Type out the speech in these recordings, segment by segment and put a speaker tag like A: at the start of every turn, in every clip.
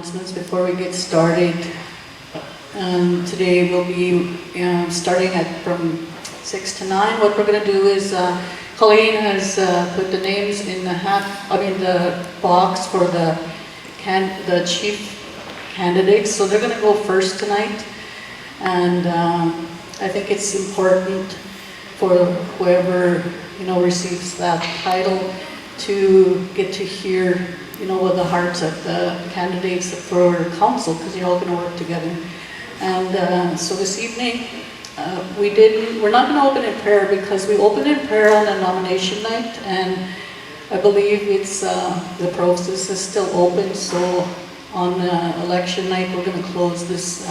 A: announcements before we get started. Today we'll be starting from 6 to 9. What we're going to do is Colleen has put the names in the box for the chief candidates. So they're going to go first tonight, and I think it's important for whoever receives that title to get to hear what the hearts of the candidates for council, because you're all going to work together. And so this evening we're not going to open in prayer, because we opened in prayer on a nomination night, and I believe it's the process is still open. So on election night we're going to close this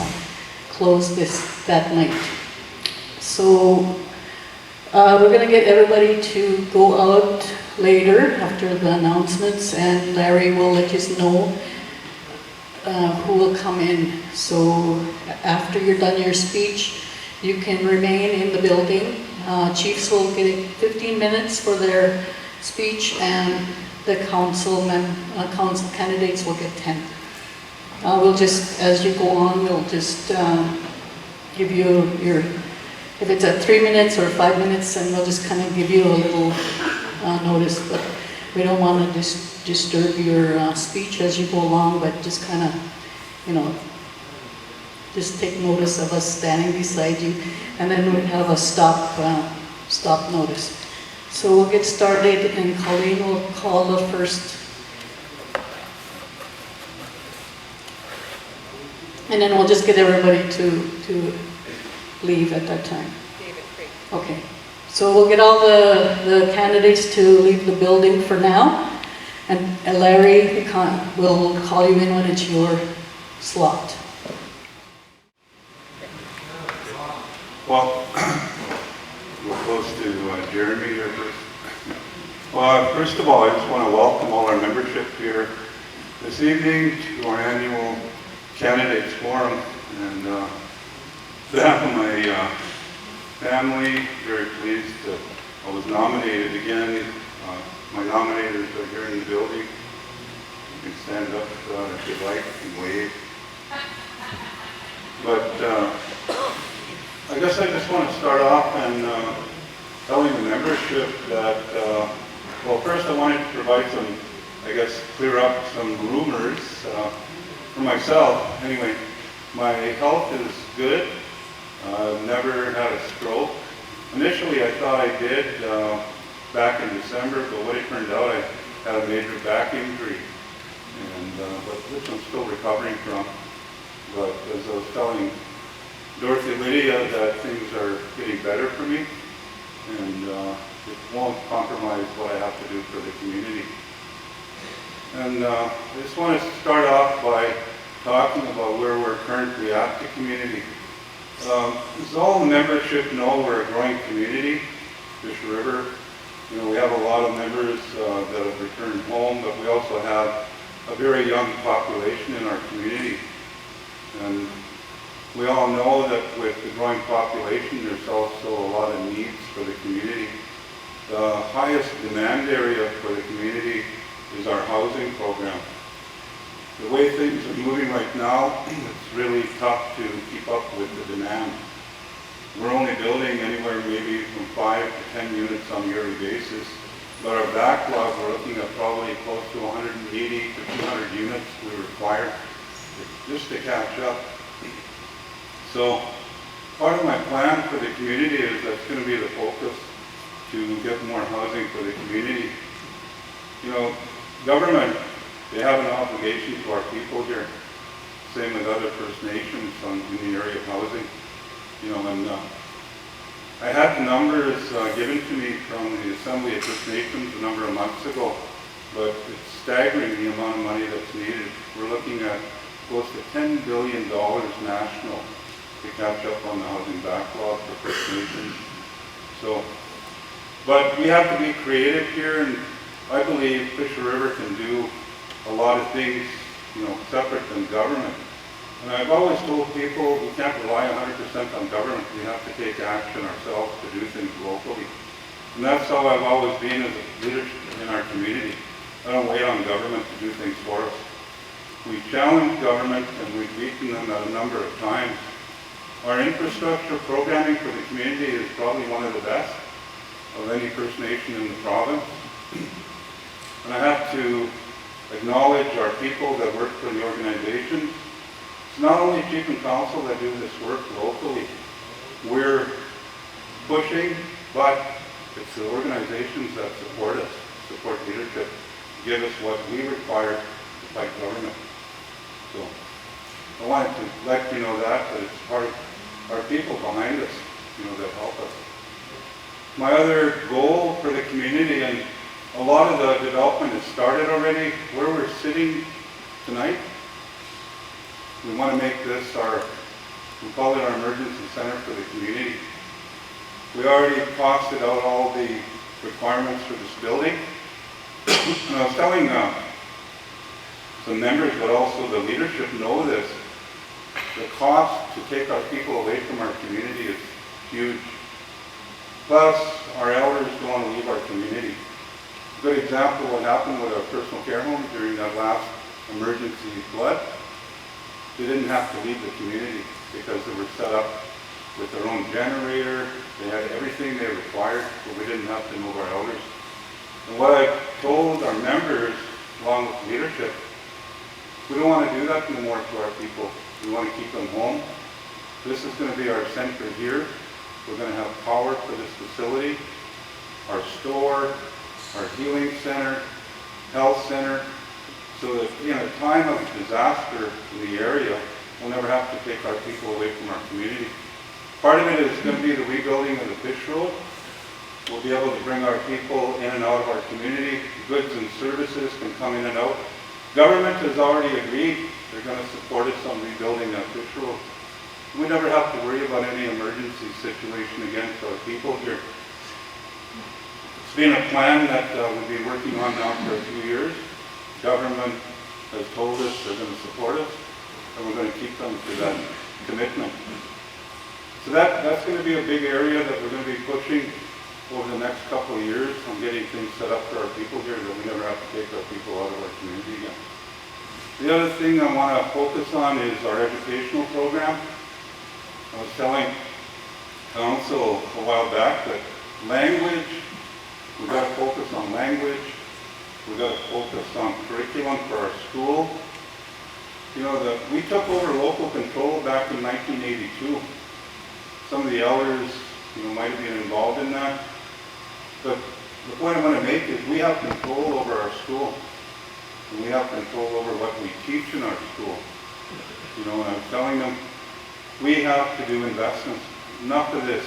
A: that night. So we're going to get everybody to go out later after the announcements, and Larry will let you know who will come in. So after you're done your speech, you can remain in the building. Chiefs will get 15 minutes for their speech, and the council candidates will get 10. We'll just, as you go on, we'll just give you your, if it's at 3 minutes or 5 minutes, and we'll just kind of give you a little notice, but we don't want to disturb your speech as you go along, but just kind of, just take notice of us standing beside you, and then we'll have a stop notice. So we'll get started, and Colleen will call the first, and then we'll just get everybody to leave at that time.
B: David Cree.
A: Okay. So we'll get all the candidates to leave the building for now, and Larry will call you in when it's your slot.
C: Well, we're close to Jeremy here first. Well, first of all, I just want to welcome all our membership here this evening to our annual candidates forum, and on behalf of my family, very pleased that I was nominated again. My nominators are here in the building. You can stand up if you'd like and wave. But I guess I just want to start off and telling the membership that, well, first I wanted to provide some, clear up some rumors for myself. Anyway, my health is good. I've never had a stroke. Initially I thought I did back in December, but what it turned out, I had a major back injury, and which I'm still recovering from. But as I was telling Dorothy Lydia, that things are getting better for me, and it won't compromise what I have to do for the community. And I just want to start off by talking about where we're currently at the community. As all the membership know, we're a growing community, Fish River. We have a lot of members that have returned home, but we also have a very young population in our community. And we all know that with the growing population, there's also a lot of needs for the community. The highest demand area for the community is our housing program. The way things are moving right now, it's really tough to keep up with the demand. We're only building anywhere maybe from 5 to 10 units on a yearly basis, but our backlog, we're looking at probably close to 180 to 200 units we require just to catch up. So part of my plan for the community is that's going to be the focus, to get more housing for the community. Government, they have an obligation to our people here, same with other First Nations in the area of housing. And I had the numbers given to me from the Assembly of First Nations a number of months ago, but it's staggering the amount of money that's needed. We're looking at close to $10 billion national to catch up on the housing backlog for First Nations. So, but we have to be creative here, and I believe Fisher River can do a lot of things, separate than government. And I've always told people we can't rely 100% on government. We have to take action ourselves to do things locally. And that's how I've always been as a leader in our community. I don't wait on government to do things for us. We challenged government and we've beaten them a number of times. Our infrastructure programming for the community is probably one of the best of any First Nation in the province. And I have to acknowledge our people that work for the organization. It's not only Chief and Council that do this work locally. We're pushing, but it's the organizations that support us, support leadership, give us what we require to fight government. So I wanted to let you know that it's part of our people behind us, that help us. My other goal for the community, and a lot of the development has started already, where we're sitting tonight, we want to make this we call it our emergency center for the community. We already costed out all the requirements for this building. And I was telling some members, but also the leadership know this, the cost to take our people away from our community is huge. Plus, our elders don't want to leave our community. A good example of what happened with our personal care home during that last emergency flood. They didn't have to leave the community because they were set up with their own generator. They had everything they required, but we didn't have to move our elders. And what I told our members, along with leadership, we don't want to do that anymore to our people. We want to keep them home. This is going to be our center here. We're going to have power for this facility, our store, our healing center, health center, so that in a time of disaster in the area, we'll never have to take our people away from our community. Part of it is going to be the rebuilding of the fish road. We'll be able to bring our people in and out of our community. Goods and services can come in and out. Government has already agreed they're going to support us on rebuilding that fish road. We never have to worry about any emergency situation against our people here. It's been a plan that we've been working on now for a few years. Government has told us they're going to support us, and we're going to keep them to that commitment. So that's going to be a big area that we're going to be pushing over the next couple of years on getting things set up for our people here, that we never have to take our people out of our community again. The other thing I want to focus on is our educational program. I was telling council a while back that language, we've got to focus on language, we've got to focus on curriculum for our school. We took over local control back in 1982. Some of the elders, might have been involved in that. But the point I want to make is we have control over our school. And we have control over what we teach in our school. And I was telling them, we have to do investments. Enough of this,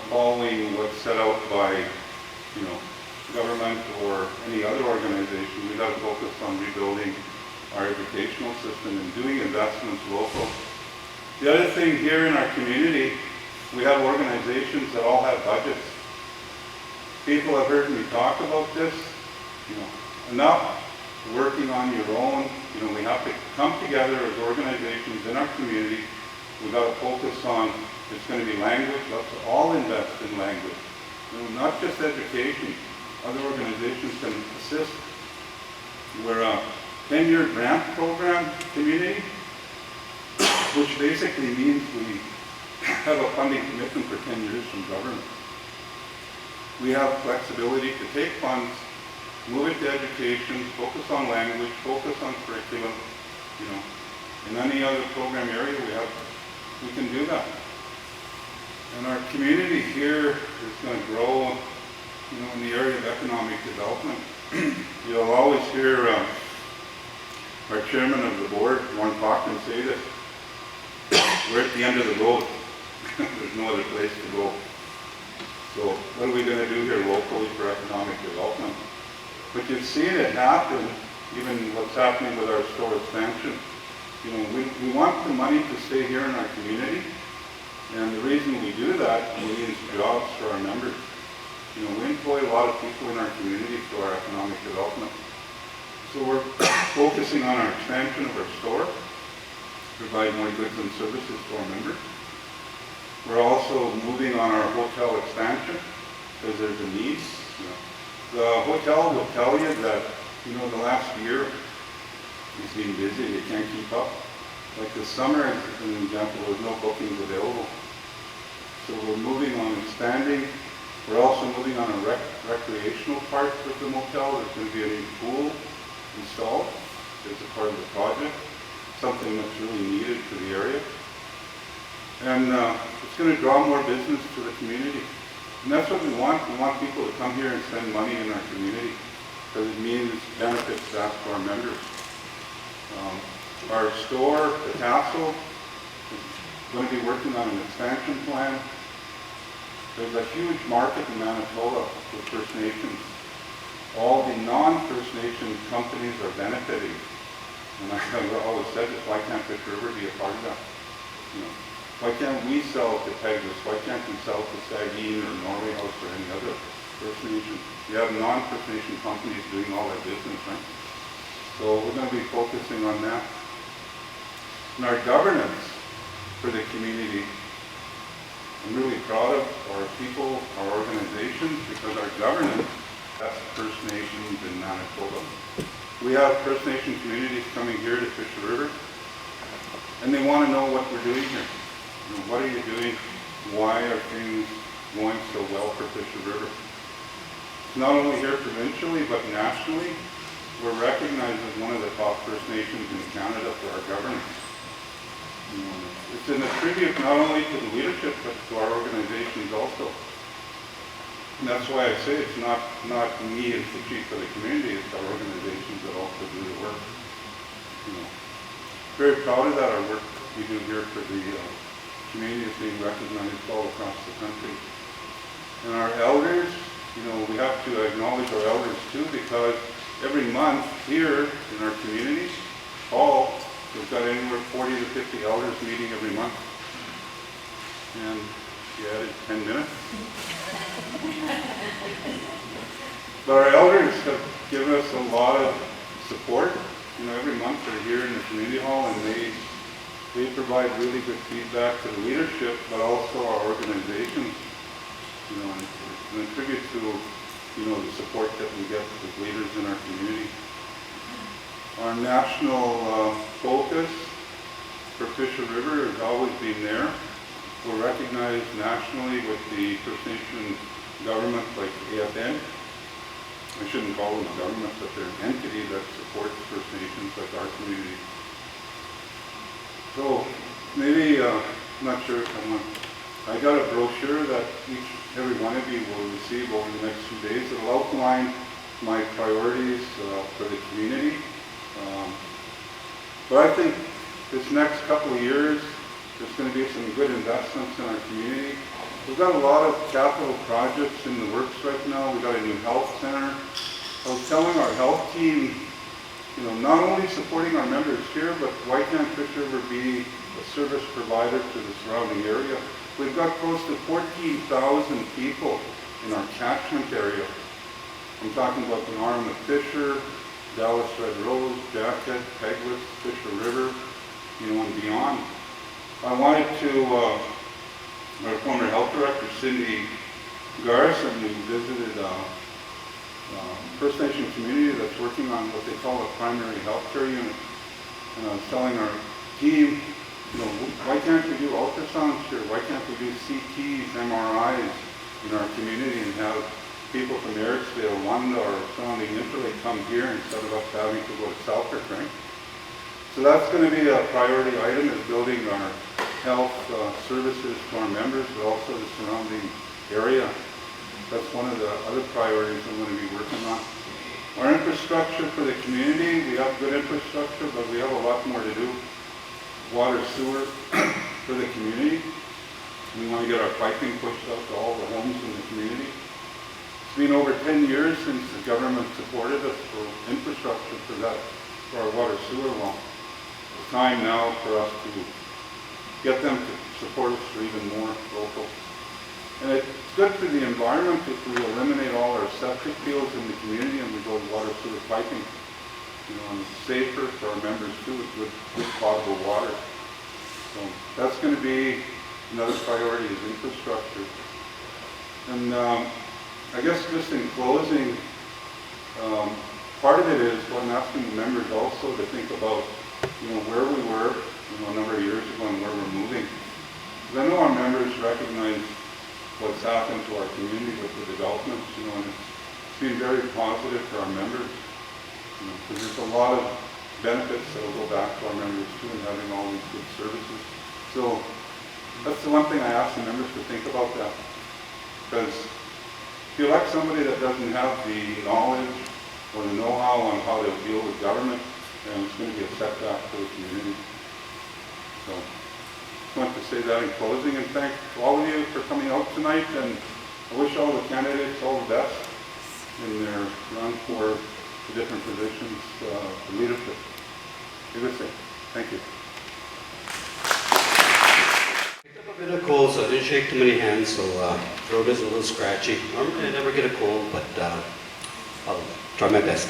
C: following what's set out by, government or any other organization. We got to focus on rebuilding our educational system and doing investments local. The other thing here in our community, we have organizations that all have budgets. People have heard me talk about this. Enough working on your own. We have to come together as organizations in our community. We've got to focus on, it's going to be language. Let's all invest in language. Not just education. Other organizations can assist. We're a 10-year grant program community, which basically means we have a funding commitment for 10 years from government. We have flexibility to take funds, move it to education, focus on language, focus on curriculum. In any other program area we can do that. And our community here is going to grow, in the area of economic development. You'll always hear our chairman of the board, Warren Cochran, say this. We're at the end of the road. There's no other place to go. So what are we going to do here locally for economic development? But you've seen it happen, even what's happening with our store expansion. We want the money to stay here in our community, and the reason we do that means jobs for our members. We employ a lot of people in our community for our economic development. So we're focusing on our expansion of our store, provide more goods and services to our members. We're also moving on our hotel expansion because there's a need. The hotel will tell you that, the last year, It's been busy, you can't keep up. Like this summer, as an example, there was no bookings available. So we're moving on expanding. We're also moving on a recreational part of the motel. There's going to be a new pool installed as a part of the project, something that's really needed for the area. And it's going to draw more business to the community. And that's what we want. We want people to come here and spend money in our community because it means benefits back to our members. Our store, the castle, is going to be working on an expansion plan. There's a huge market in Manitoba for First Nations. All the non-First Nation companies are benefiting. And I've always said this, why can't Fish River be a part of that? You know, why can't we sell to Pegasus? Why can't we sell to Sageen or Norway House or any other First Nation? You have non-First Nation companies doing all that business, right? So we're going to be focusing on that. And our governance for the community, I'm really proud of our people, our organizations, because our governance, that's First Nations in Manitoba. We have First Nation communities coming here to Fish River, and they want to know what we're doing here. You know, what are you doing? Why are things going so well for Fish River? Not only here provincially, but nationally, we're recognized as one of the top First Nations in Canada for our governance. You know, it's an attribute not only to the leadership, but to our organizations also. And that's why I say it's not me as the chief of the community, it's our organizations that also do the work. You know, very proud of that, our work we do here for the community is being recognized all across the country. And our elders, you know, we have to acknowledge our elders too, because every month here in our community hall, we've got anywhere 40 to 50 elders meeting every month. And you added 10 minutes. But our elders have given us a lot of support. You know, every month they're here in the community hall and they provide really good feedback to the leadership, but also our organizations. You know, and a tribute to, you know, the support that we get as leaders in our community. Our national focus for Fish River has always been there. We're recognized nationally with the First Nation government like AFN. I shouldn't call them a government, but they're an entity that supports First Nations like our community. So maybe, I'm not sure if I got a brochure that every one of you will receive over the next few days. It'll outline my priorities for the community. But I think this next couple of years, there's going to be some good investments in our community. We've got a lot of capital projects in the works right now. We've got a new health center. I was telling our health team, you know, not only supporting our members here, but why can't Fish River be a service provider to the surrounding area? We've got close to 14,000 people in our catchment area. I'm talking about the Arm of Fisher, Dallas Red Rose, Jacket, Peguis, Fisher River, you know, and beyond. I wanted to, our former health director, Cindy Garrison, who visited a First Nation community that's working on what they call a primary health care unit. And I was telling our team, you know, why can't we do ultrasounds here? Why can't we do CTs, MRIs in our community and have people from Ericsdale, Wanda, or surrounding Interlake come here instead of us having to go to Selkirk, right? So that's going to be a priority item, is building our health services to our members, but also the surrounding area. That's one of the other priorities I'm going to be working on. Our infrastructure for the community, we have good infrastructure, but we have a lot more to do. Water, sewer for the community. We want to get our piping pushed out to all the homes in the community. It's been over 10 years since the government supported us for infrastructure for that, for our water sewer well. It's time now for us to get them to support us for even more local. And it's good for the environment if we eliminate all our septic fields in the community and we go to water sewer piping. You know, and it's safer for our members too with good potable water. So that's going to be another priority, is infrastructure. And I guess just in closing, part of it is what I'm asking the members also to think about, where we were, a number of years ago and where we're moving. Because I know our members recognize what's happened to our community with the developments, and it's been very positive for our members, because there's a lot of benefits that will go back to our members too in having all these good services. So that's the one thing I ask the members to think about that. Because if you elect somebody that doesn't have the knowledge or the know-how on how to deal with government, then it's going to be a setback for the community. So I want to say that in closing and thank all of you for coming out tonight, and I wish all the candidates all the best in their run for the different positions for leadership. Have a good day. Thank you.
B: Picked up a bit of cold, so I didn't shake too many hands, so throat is a little scratchy. Normally I never get a cold, but I'll try my best.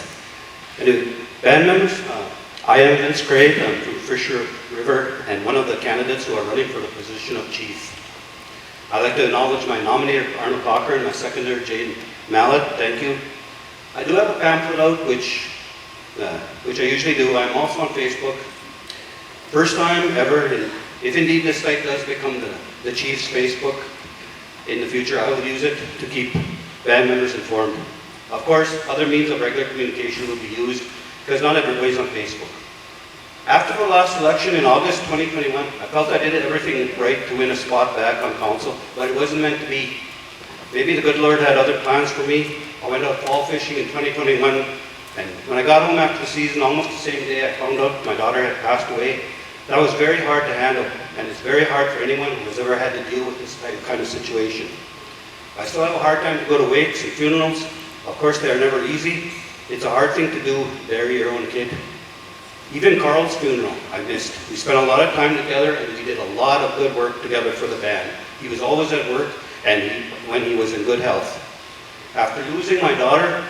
B: Anyway, band members, I am Vince Cree. I'm from Fisher River and one of the candidates who are running for the position of chief. I'd like to acknowledge my nominee, Arnold Cocker, and my seconder, Jane Mallet. Thank you. I do have a pamphlet out, which I usually do. I'm also on Facebook. First time ever, and if indeed this site does become the chief's Facebook in the future, I will use it to keep band members informed. Of course, other means of regular communication will be used because not everybody's on Facebook. After the last election in August 2021, I felt I did everything right to win a spot back on council, but it wasn't meant to be. Maybe the good Lord had other plans for me. I went out fall fishing in 2021, and when I got home after the season, almost the same day, I found out my daughter had passed away. That was very hard to handle, and it's very hard for anyone who has ever had to deal with this kind of situation. I still have a hard time to go to wakes and funerals. Of course, they are never easy. It's a hard thing to do, bury your own kid. Even Carl's funeral, I missed. We spent a lot of time together, and we did a lot of good work together for the band. He was always at work, and when he was in good health. After losing my daughter,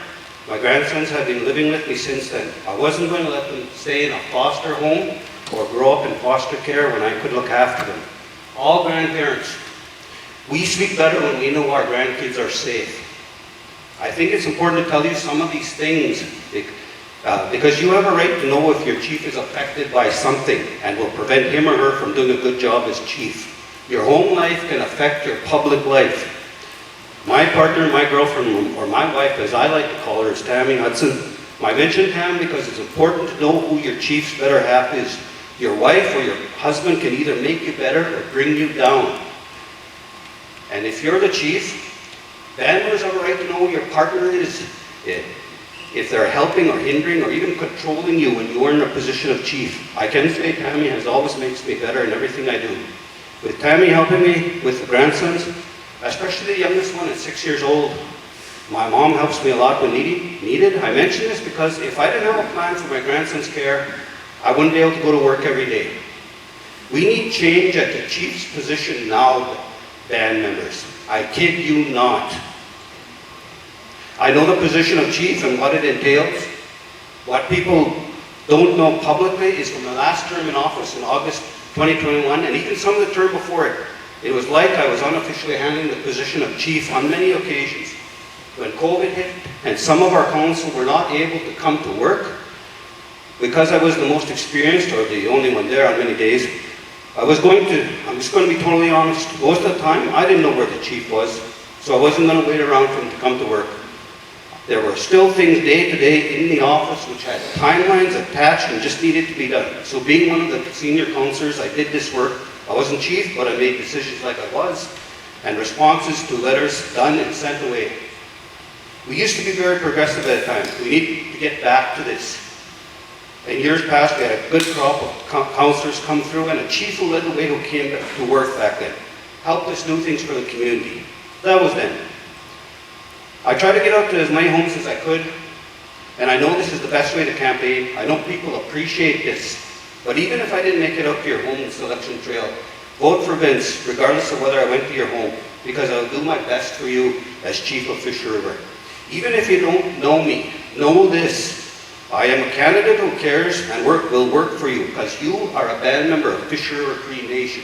B: my grandsons have been living with me since then. I wasn't going to let them stay in a foster home or grow up in foster care when I could look after them. All grandparents, we sleep better when we know our grandkids are safe. I think it's important to tell you some of these things because you have a right to know if your chief is affected by something and will prevent him or her from doing a good job as chief. Your home life can affect your public life. My partner, my girlfriend, or my wife, as I like to call her, is Tammy Hudson. I mention Tam because it's important to know who your chief's better half is. Your wife or your husband can either make you better or bring you down. And if you're the chief, band members have a right to know who your partner is. If they're helping or hindering or even controlling you when you are in a position of chief. I can say Tammy has always makes me better in everything I do. With Tammy helping me with the grandsons, especially the youngest one at 6 years old, my mom helps me a lot when needed. I mention this because if I didn't have a plan for my grandson's care, I wouldn't be able to go to work every day. We need change at the chief's position now, band members. I kid you not. I know the position of chief and what it entails. What people don't know publicly is from the last term in office in August 2021, and even some of the term before it, it was like I was unofficially handling the position of chief on many occasions. When COVID hit and some of our council were not able to come to work, because I was the most experienced or the only one there on many days, I'm just going to be totally honest, most of the time I didn't know where the chief was, so I wasn't going to wait around for him to come to work. There were still things day to day in the office which had timelines attached and just needed to be done. So being one of the senior councillors, I did this work. I wasn't chief, but I made decisions like I was, and responses to letters done and sent away. We used to be very progressive at the time. We need to get back to this. In years past, we had a good crop of councillors come through, and a chief who led the way who came to work back then. Helped us do things for the community. That was then. I tried to get out to as many homes as I could, and I know this is the best way to campaign. I know people appreciate this. But even if I didn't make it out to your home selection trail, vote for Vince, regardless of whether I went to your home, because I'll do my best for you as Chief of Fisher River. Even if you don't know me, know this. I am a candidate who cares and will work for you, because you are a band member of Fisher River Cree Nation.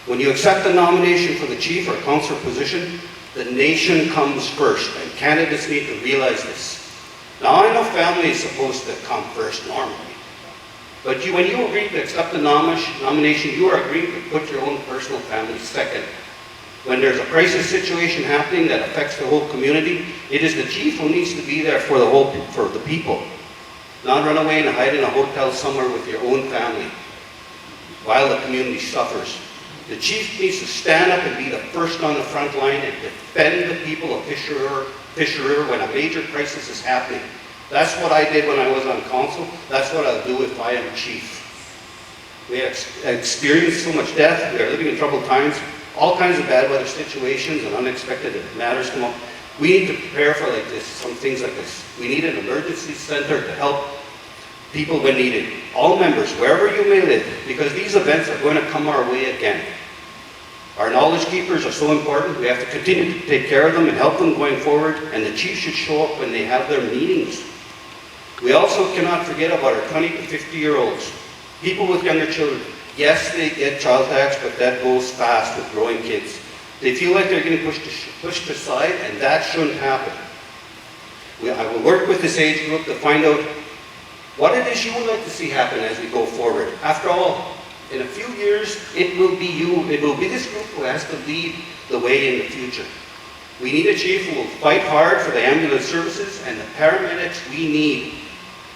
B: When you accept the nomination for the chief or councillor position, the nation comes first, and candidates need to realize this. Now I know family is supposed to come first normally, but when you agree to accept the nomination, you are agreeing to put your own personal family second. When there's a crisis situation happening that affects the whole community, it is the chief who needs to be there for the people. Not run away and hide in a hotel somewhere with your own family while the community suffers. The chief needs to stand up and be the first on the front line and defend the people of Fisher River when a major crisis is happening. That's what I did when I was on council. That's what I'll do if I am chief. We have experienced so much death. We are living in troubled times. All kinds of bad weather situations and unexpected matters come up. We need to prepare for like this, some things like this. We need an emergency center to help people when needed. All members, wherever you may live, because these events are going to come our way again. Our knowledge keepers are so important. We have to continue to take care of them and help them going forward, and the chief should show up when they have their meetings. We also cannot forget about our 20 to 50-year-olds, people with younger children. Yes, they get child tax, but that goes fast with growing kids. They feel like they're getting pushed aside, and that shouldn't happen. I will work with this age group to find out what it is you would like to see happen as we go forward. After all, in a few years, it will be you, it will be this group who has to lead the way in the future. We need a chief who will fight hard for the ambulance services and the paramedics we need.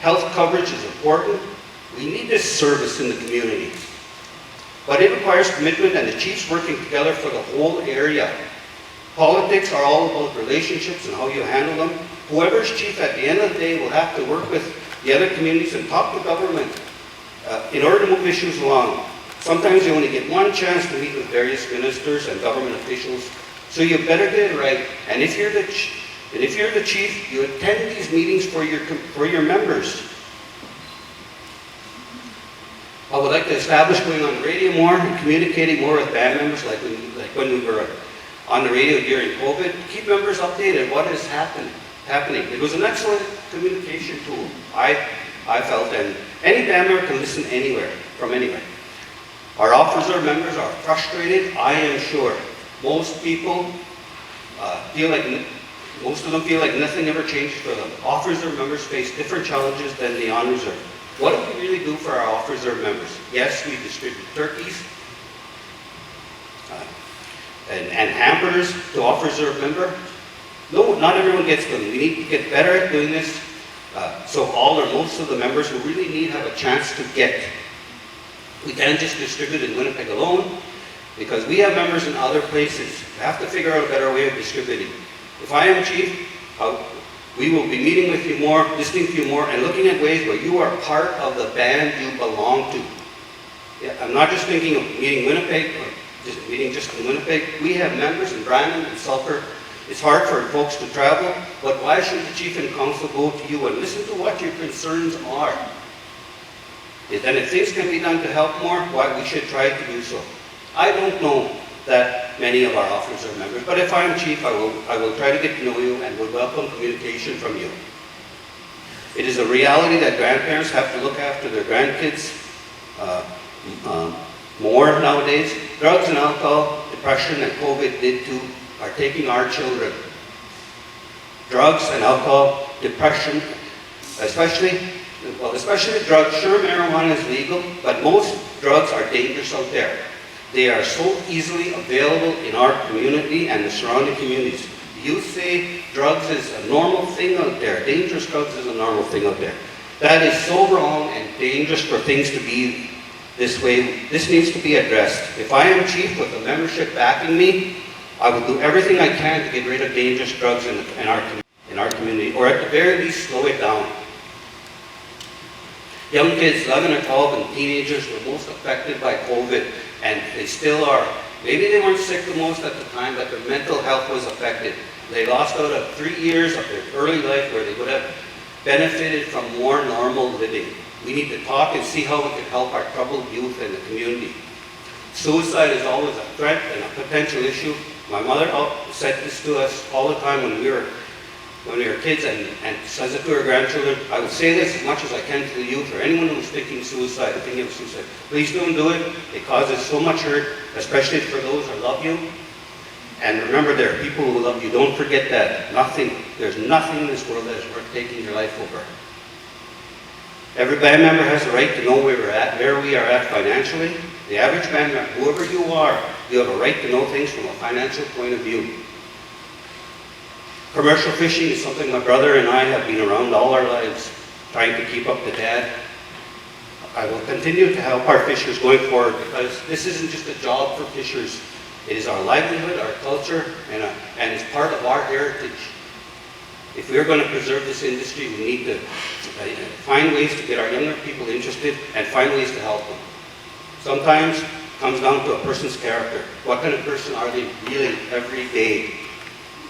B: Health coverage is important. We need this service in the community. But it requires commitment and the chiefs working together for the whole area. Politics are all about relationships and how you handle them. Whoever's chief at the end of the day will have to work with the other communities and talk to government in order to move issues along. Sometimes you only get one chance to meet with various ministers and government officials, so you better get it right. And if you're the chief, you attend these meetings for your members. I would like to establish going on the radio more and communicating more with band members, like when we were on the radio during COVID. Keep members updated what is happening. It was an excellent communication tool, I felt, and any band member can listen anywhere, from anywhere. Our officer members are frustrated, I am sure. Most of them feel like nothing ever changed for them. Officer members face different challenges than the on-reserve. What do we really do for our officer members? Yes, we distribute turkeys and hampers to officer member. No, not everyone gets them. We need to get better at doing this so all or most of the members who really need have a chance to get. We can't just distribute in Winnipeg alone because we have members in other places. We have to figure out a better way of distributing. If I am chief, we will be meeting with you more, listening to you more, and looking at ways where you are part of the band you belong to. Yeah, I'm not just thinking of meeting Winnipeg, or meeting just in Winnipeg. We have members in Brandon and Sulphur. It's hard for folks to travel, but why should the chief and council go to you and listen to what your concerns are? And if things can be done to help more, why we should try to do so. I don't know that many of our officers are members, but if I'm chief, I will try to get to know you and will welcome communication from you. It is a reality that grandparents have to look after their grandkids more nowadays. Drugs and alcohol, depression, and COVID are taking our children. Drugs and alcohol, depression, especially drugs. Sure, marijuana is legal, but most drugs are dangerous out there. They are so easily available in our community and the surrounding communities. You say drugs is a normal thing out there. Dangerous drugs is a normal thing out there. That is so wrong and dangerous for things to be this way. This needs to be addressed. If I am chief with a membership backing me, I will do everything I can to get rid of dangerous drugs in our community, or at the very least slow it down. Young kids, 11 or 12, and teenagers were most affected by COVID, and they still are. Maybe they weren't sick the most at the time, but their mental health was affected. They lost out of 3 years of their early life where they would have benefited from more normal living. We need to talk and see how we can help our troubled youth in the community. Suicide is always a threat and a potential issue. My mother said this to us all the time when we were kids, and says it to her grandchildren. I will say this as much as I can to the youth or anyone who's thinking suicide, thinking of suicide. Please don't do it. It causes so much hurt, especially for those who love you. And remember, there are people who love you. Don't forget that. There's nothing in this world that is worth taking your life over. Every band member has the right to know where we are at financially. The average band member, whoever you are, you have a right to know things from a financial point of view. Commercial fishing is something my brother and I have been around all our lives, trying to keep up to Dad. I will continue to help our fishers going forward, because this isn't just a job for fishers. It is our livelihood, our culture, and it's part of our heritage. If we're going to preserve this industry, we need to find ways to get our younger people interested and find ways to help them. Sometimes it comes down to a person's character. What kind of person are they really every day?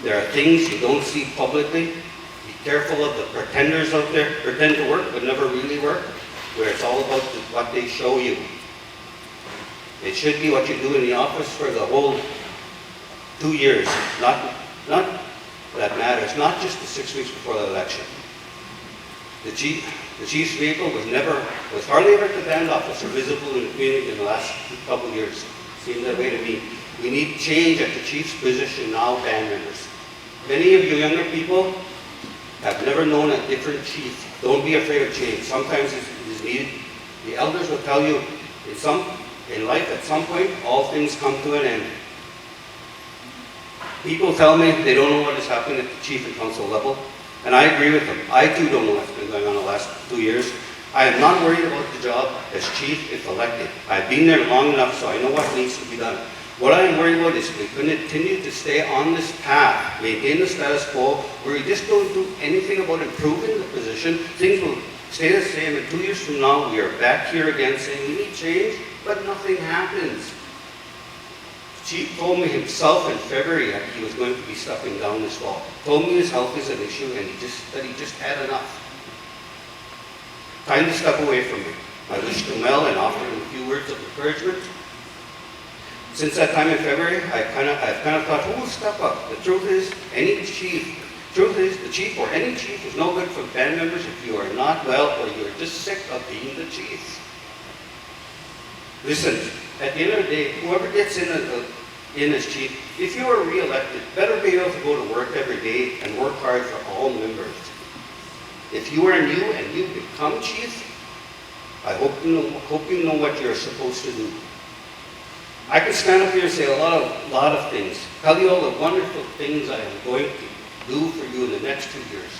B: There are things you don't see publicly. Be careful of the pretenders out there, pretend to work but never really work, where it's all about what they show you. It should be what you do in the office for the whole 2 years, not that matters, not just the 6 weeks before the election. The chief's vehicle was hardly ever at the band office or visible in the community in the last couple of years. Seemed that way to me. We need change at the chief's position now, band members. Many of you younger people have never known a different chief. Don't be afraid of change. Sometimes it is needed. The elders will tell you in life at some point, all things come to an end. People tell me they don't know what is happening at the chief and council level, and I agree with them. I too don't know what's been going on the last 2 years. I am not worried about the job as chief if elected. I've been there long enough, so I know what needs to be done. What I am worried about is if we continue to stay on this path, maintain the status quo, where we just don't do anything about improving the position. Things will stay the same, and 2 years from now, we are back here again saying we need change, but nothing happens. The chief told me himself in February that he was going to be stepping down this fall. Told me his health is an issue and that he just had enough. Time to step away from me. I wished him well and offered him a few words of encouragement. Since that time in February, I've kind of thought, who will step up? The truth is, the chief or any chief is no good for band members if you are not well or you're just sick of being the chief. Listen, at the end of the day, whoever gets in as chief, if you are re-elected, better be able to go to work every day and work hard for all members. If you are new and you become chief, I hope you know what you're supposed to do. I can stand up here and say a lot of things, tell you all the wonderful things I am going to do for you in the next 2 years.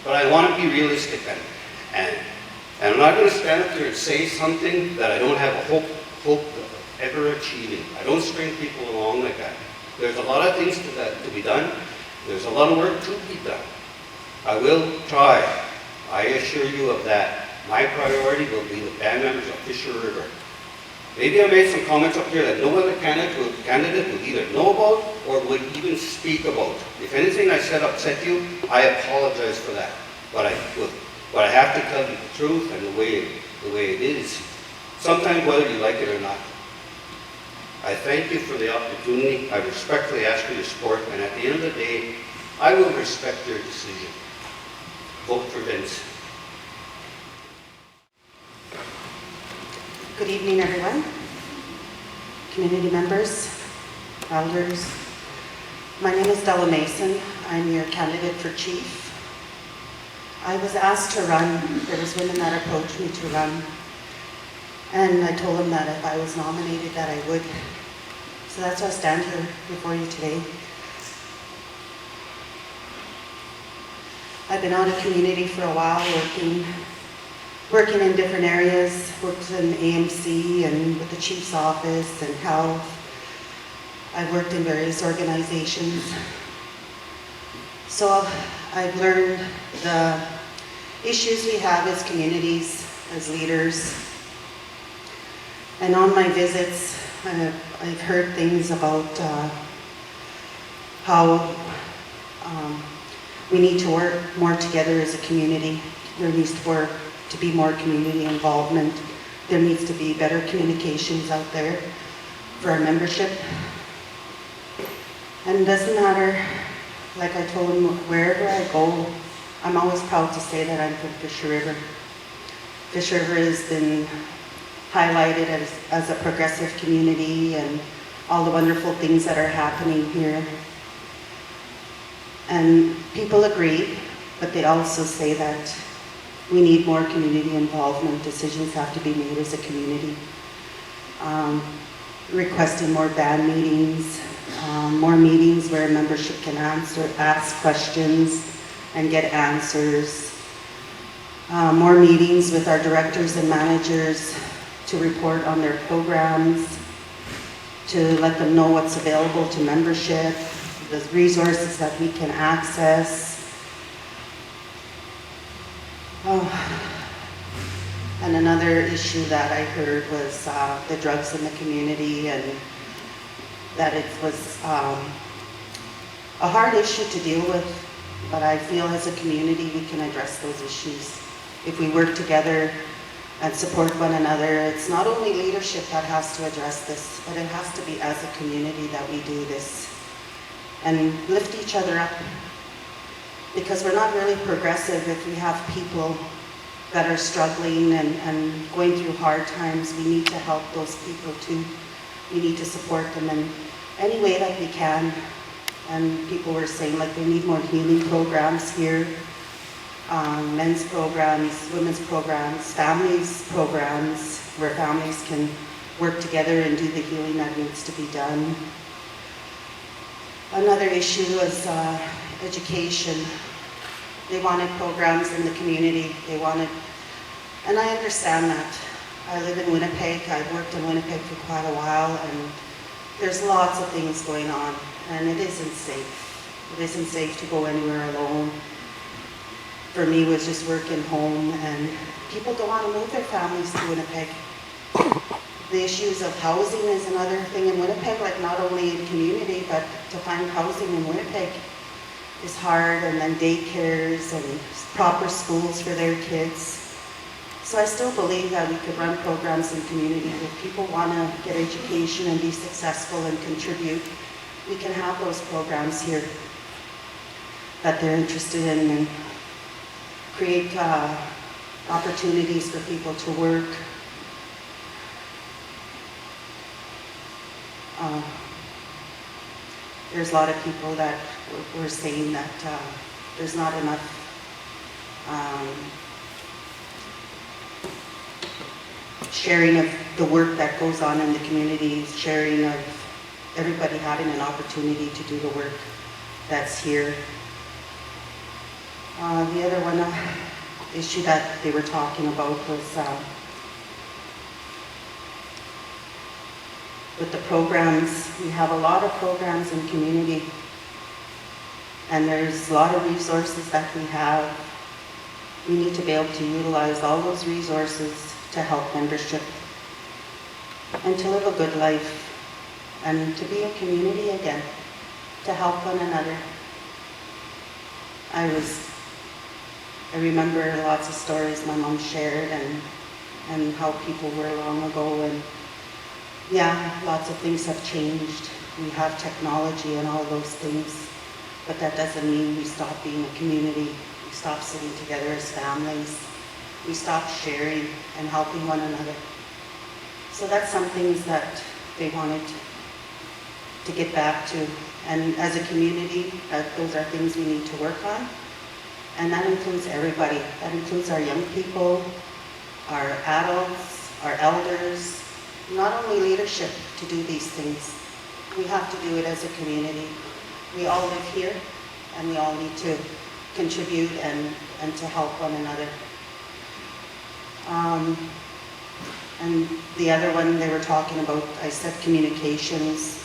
B: But I want to be realistic, and I'm not going to stand up here and say something that I don't have a hope of ever achieving. I don't string people along like that. There's a lot of things to be done. There's a lot of work to be done. I will try. I assure you of that. My priority will be the band members of Fisher River. Maybe I made some comments up here that no other candidate would either know about or would even speak about. If anything I said upset you, I apologize for that. But I have to tell you the truth and the way it is. Sometimes whether you like it or not. I thank you for the opportunity. I respectfully ask for your support, and at the end of the day, I will respect your decision. Vote for Vince.
D: Good evening, everyone. Community members, elders. My name is Delaney Mason. I'm your candidate for chief. I was asked to run. There was women that approached me to run. And I told them that if I was nominated, that I would. So that's why I stand here before you today. I've been out of community for a while, working in different areas, worked in AMC and with the chief's office and health. I've worked in various organizations. So I've learned the issues we have as communities, as leaders. And on my visits, I've heard things about how we need to work more together as a community. There needs to be more community involvement. There needs to be better communications out there for our membership. And it doesn't matter, like I told them, wherever I go, I'm always proud to say that I'm from Fisher River. Fisher River has been highlighted as a progressive community, and all the wonderful things that are happening here. And people agree, but they also say that we need more community involvement. Decisions have to be made as a community. Requesting more band meetings, more meetings where membership can ask questions and get answers. More meetings with our directors and managers to report on their programs, to let them know what's available to membership, the resources that we can access. And another issue that I heard was the drugs in the community, and that it was a hard issue to deal with, but I feel as a community we can address those issues. If we work together and support one another, it's not only leadership that has to address this, but it has to be as a community that we do this and lift each other up. Because we're not really progressive if we have people that are struggling and going through hard times. We need to help those people too. We need to support them in any way that we can. And people were saying like they need more healing programs here, men's programs, women's programs, families programs, where families can work together and do the healing that needs to be done. Another issue was education. They wanted programs in the community. They wanted, and I understand that. I live in Winnipeg. I've worked in Winnipeg for quite a while, and there's lots of things going on, and it isn't safe. It isn't safe to go anywhere alone. For me, it was just working home, and people don't want to move their families to Winnipeg. The issues of housing is another thing in Winnipeg, like not only in community, but to find housing in Winnipeg is hard, and then daycares and proper schools for their kids. So I still believe that we could run programs in community. If people want to get education and be successful and contribute, we can have those programs here that they're interested in, and create opportunities for people to work. There's a lot of people that were saying that there's not enough sharing of the work that goes on in the community, sharing of everybody having an opportunity to do the work that's here. The other one issue that they were talking about was with the programs. We have a lot of programs in community, and there's a lot of resources that we have. We need to be able to utilize all those resources to help membership and to live a good life and to be a community again, to help one another. I remember lots of stories my mom shared and how people were long ago, and yeah, lots of things have changed. We have technology and all those things, but that doesn't mean we stop being a community. We stop sitting together as families. We stop sharing and helping one another. So that's some things that they wanted to get back to. And as a community, those are things we need to work on. And that includes everybody. That includes our young people, our adults, our elders, not only leadership to do these things. We have to do it as a community. We all live here, and we all need to contribute and to help one another. And the other one they were talking about, I said communications,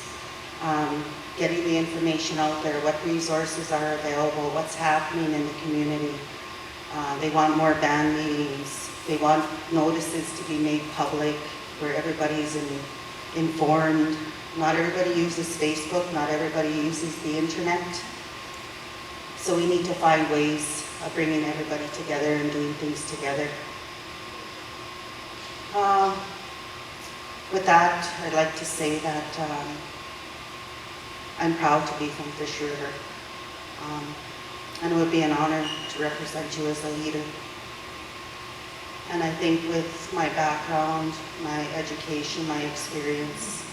D: getting the information out there, what resources are available, what's happening in the community. They want more band meetings. They want notices to be made public where everybody's informed. Not everybody uses Facebook, not everybody uses the internet. So we need to find ways of bringing everybody together and doing things together. With that, I'd like to say that I'm proud to be from Fish River. And it would be an honor to represent you as a leader. And I think with my background, my education, my experience,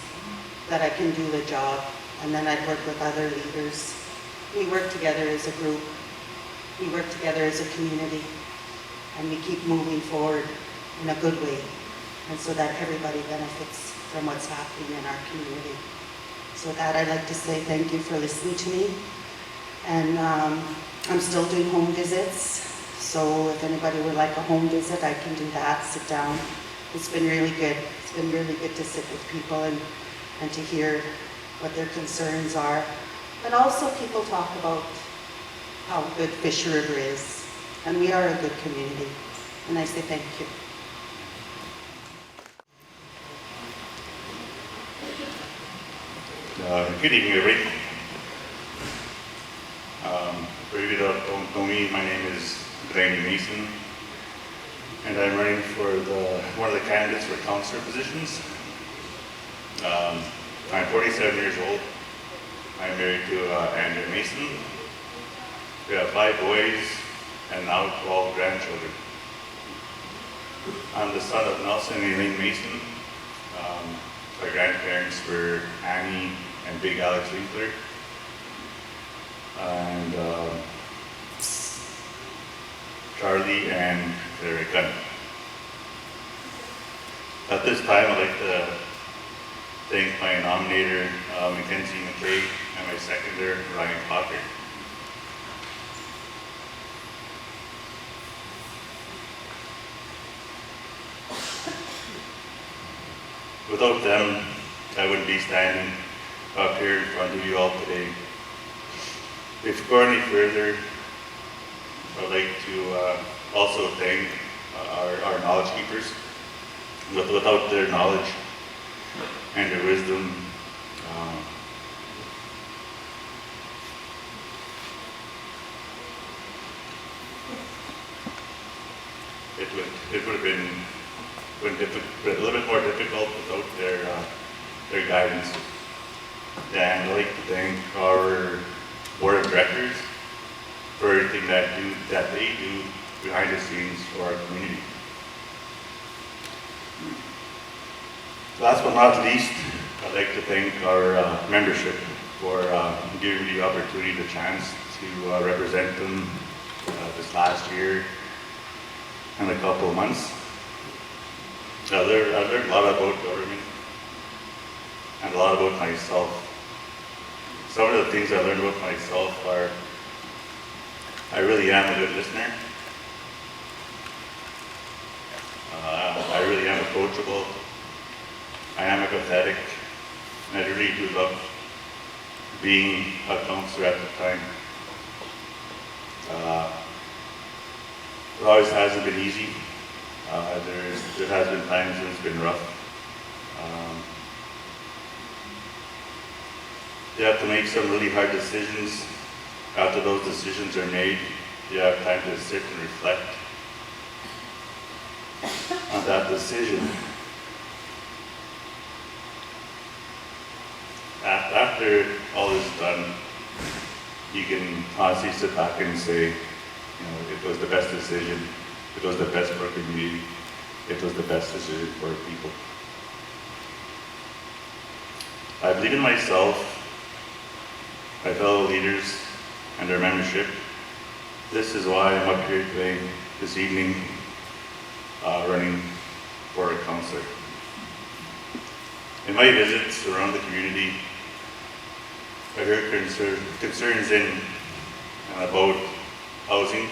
D: that I can do the job, and then I'd work with other leaders. We work together as a group. We work together as a community, and we keep moving forward in a good way, and so that everybody benefits from what's happening in our community. So with that, I'd like to say thank you for listening to me. And I'm still doing home visits, so if anybody would like a home visit, I can do that, sit down. It's been really good. It's been really good to sit with people and to hear what their concerns are. And also people talk about how good Fisher River is. And we are a good community. And I say thank you.
E: Good evening, everybody. For you that don't know me, my name is Delaney Mason, and I'm running for one of the candidates for councillor positions. I'm 47 years old. I'm married to Andrew Mason. We have 5 boys and now 12 grandchildren. I'm the son of Nelson and Elaine Mason. My grandparents were Annie and Big Alex Winkler. And Charlie and Eric Gunn. At this time, I'd like to thank my nominator, Mackenzie McKay, and my seconder, Ryan Potter. Without them, I wouldn't be standing up here in front of you all today. If we go any further, I'd like to also thank our knowledge keepers. Without their knowledge and their wisdom, it would have been a little bit more difficult without their guidance. And I'd like to thank our board of directors for everything that they do behind the scenes for our community. Last but not least, I'd like to thank our membership for giving me the opportunity, the chance to represent them this last year and a couple of months. I learned a lot about government and a lot about myself. Some of the things I learned about myself are I really am a good listener. I really am approachable. I am empathetic. And I really do love being a counselor at the time. It always hasn't been easy. There has been times when it's been rough. You have to make some really hard decisions. After those decisions are made, you have time to sit and reflect on that decision. After all is done, you can honestly sit back and say, it was the best decision, it was the best for our community, it was the best decision for our people. I believe in myself, my fellow leaders, and their membership. This is why I'm up here today, this evening, running for a councillor. In my visits around the community, I heard concerns in and about housing,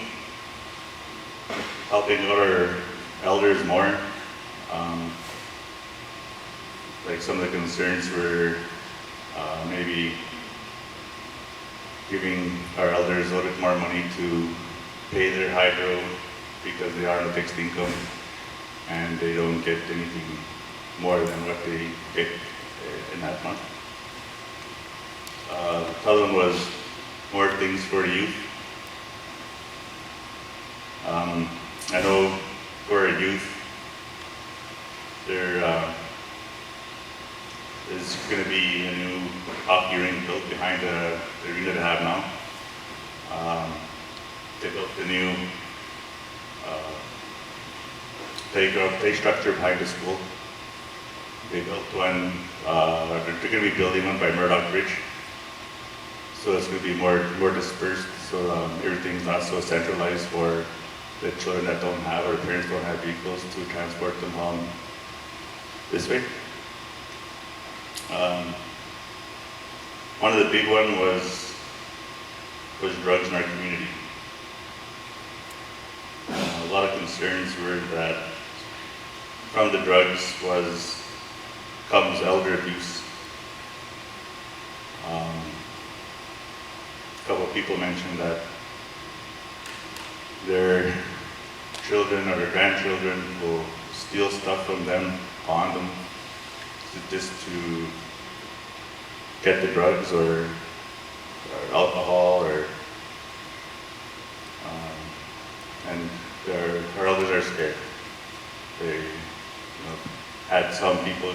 E: helping out our elders more. Like some of the concerns were maybe giving our elders a little bit more money to pay their hydro because they are on a fixed income and they don't get anything more than what they get in that month. The other one was more things for the youth. I know for our youth, there is going to be a new hockey rink built behind the arena they have now. They built the new play structure behind the school. They built one, they're going to be building one by Murdock Bridge. So it's going to be more dispersed, so everything's not so centralized for the children that don't have, or parents don't have vehicles to transport them home this way. One of the big one was drugs in our community. A lot of concerns were that from the drugs comes elder abuse. A couple of people mentioned that their children or their grandchildren will steal stuff from them, pawn them, just to get the drugs or alcohol, and our elders are scared. They had some people,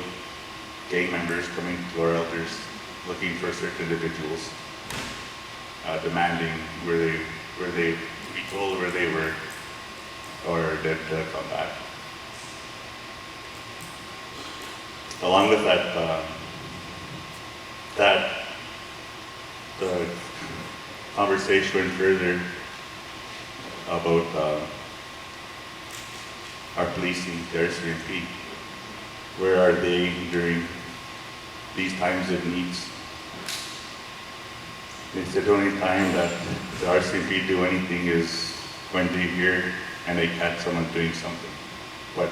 E: gang members, coming to our elders looking for certain individuals, demanding where they be told where they were, or they'd come back. Along with that, the conversation went further about our policing, the RCMP. Where are they during these times of needs? They said the only time that the RCMP do anything is when they hear and they catch someone doing something. But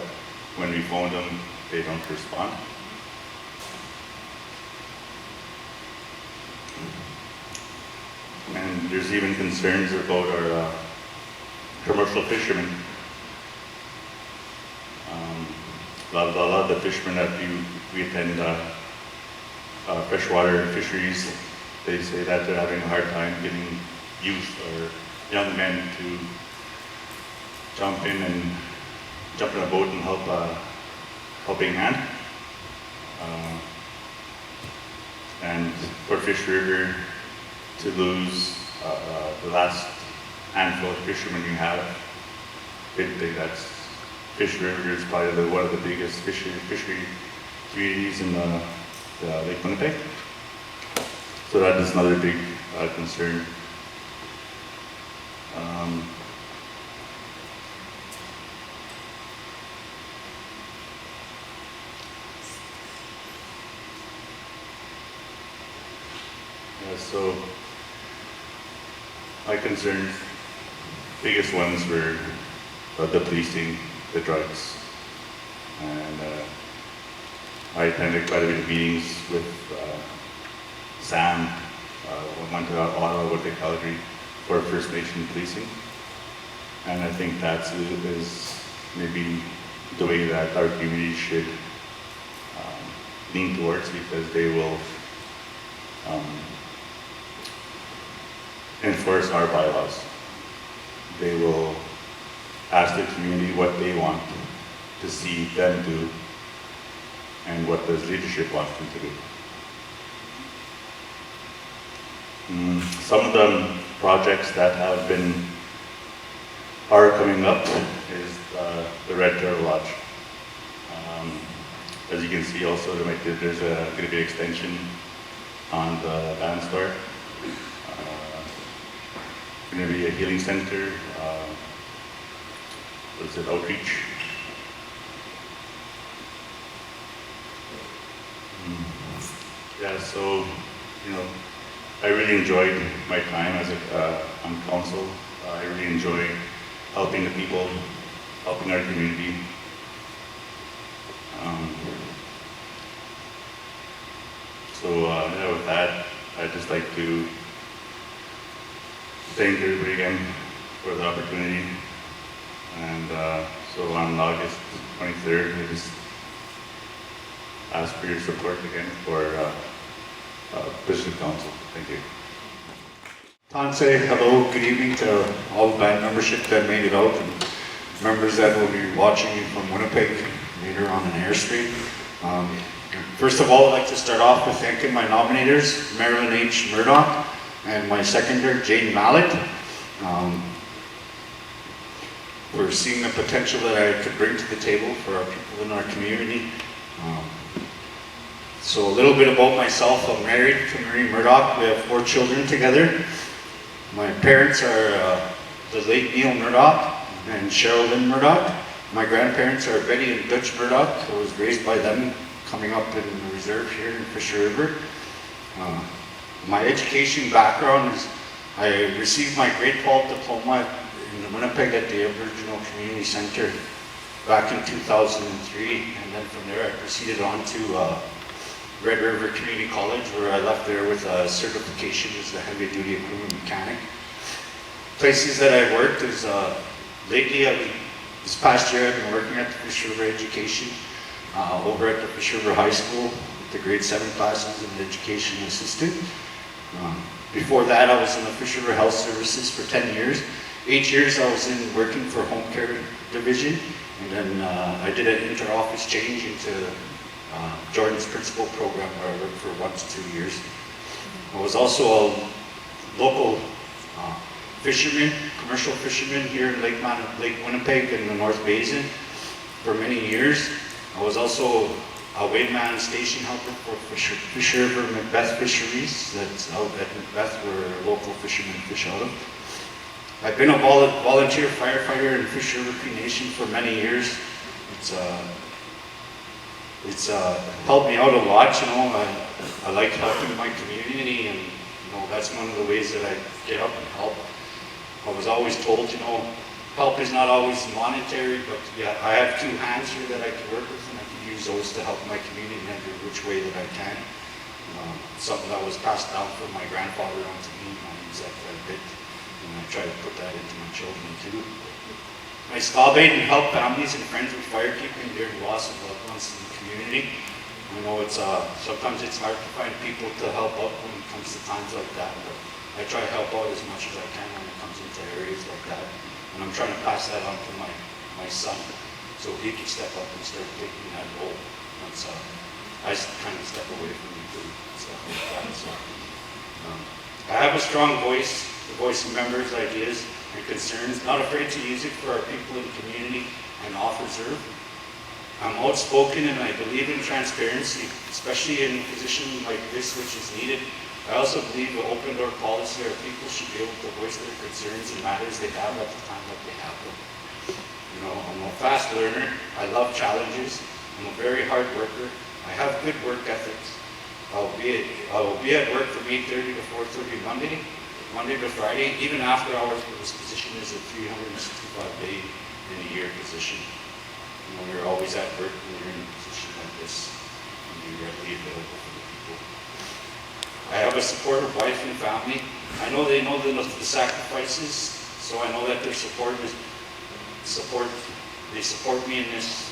E: when we phone them, they don't respond. And there's even concerns about our commercial fishermen. A lot of the fishermen that we attend freshwater fisheries, they say that they're having a hard time getting youth or young men to jump in a boat and help helping hand. And for Fish River to lose the last handful of fishermen you have, that's Fish River is probably one of the biggest fishery communities in the Lake Winnipeg. So that is another big concern. So my concerns, biggest ones were the policing, the drugs, and I attended quite a bit of meetings with Sam, went to Ottawa, went to Calgary for First Nation policing, and I think that is maybe the way that our community should lean towards, because they will enforce our bylaws. They will ask the community what they want to see them do and what the leadership wants them to do. Some of the projects that are coming up is the Red Turtle Lodge. As you can see also, there's going to be an extension on the band store. Going to be a healing center, outreach. Yeah, so, I really enjoyed my time as on council. I really enjoy helping the people, helping our community. With that, I'd just like to thank everybody again for the opportunity. And so on August 23rd, I just ask for your support again for District Council. Thank you.
F: Say hello, good evening to all the band membership that made it out, and members that will be watching me from Winnipeg later on an Airstream. First of all, I'd like to start off with thanking my nominators, Marilyn H. Murdock, and my seconder, Jane Mallet, for seeing the potential that I could bring to the table for our people in our community. So a little bit about myself. I'm married to Marie Murdock. We have 4 children together. My parents are the late Neil Murdock and Cheryl Lynn Murdock. My grandparents are Betty and Dutch Murdock. I was raised by them coming up in the reserve here in Fisher River. My education background is I received my grade 12 diploma in Winnipeg at the Aboriginal Community Centre back in 2003, and then from there I proceeded on to Red River Community College, where I left there with a certification as a heavy-duty equipment mechanic. Places that I worked is lately, this past year I've been working at the Fish River Education, over at the Fish River High School with the grade 7 classes and education assistant. Before that I was in the Fish River Health Services for 10 years. 8 years I was in working for Home Care Division, and then I did an inter-office change into Jordan's principal program where I worked for 1 to 2 years. I was also a local fisherman, commercial fisherman here in Lake Winnipeg in the North Basin for many years. I was also a wayman station helper for Fish River Macbeth Fisheries, that's out at Macbeth where local fishermen fish out of. I've been a volunteer firefighter in Fish River Cree Nation for many years. It's helped me out a lot, you know. I like helping my community, and you know, that's one of the ways that I get up and help. I was always told, you know, help is not always monetary, but yeah, I have 2 hands here that I can work with, and I can use those to help my community in every which way that I can. Something that was passed down from my grandfather onto me, and I use that quite a bit, and I try to put that into my children too. I scabate and help families and friends with firekeeping during loss of loved ones in the community. I know it's sometimes it's hard to find people to help out when it comes to times like that, but I try to help out as much as I can when it comes into areas like that. And I'm trying to pass that on to my son, so he can step up and start taking that role. Once I kind of step away from it too, stuff like that. So I have a strong voice, the voice of members' ideas and concerns, not afraid to use it for our people in the community and offer serve. I'm outspoken and I believe in transparency, especially in a position like this which is needed. I also believe the open door policy, our people should be able to voice their concerns and matters they have at the time that they have them. You know, I'm a fast learner, I love challenges, I'm a very hard worker, I have good work ethics. I will be at work from 8:30 to 4:30 Monday to Friday, even after hours, but this position is a 365-day in a year position. You know, you're always at work when you're in a position like this, and you're readily available for the people. I have a supportive wife and family. I know they know the sacrifices, so I know that their they support me in this,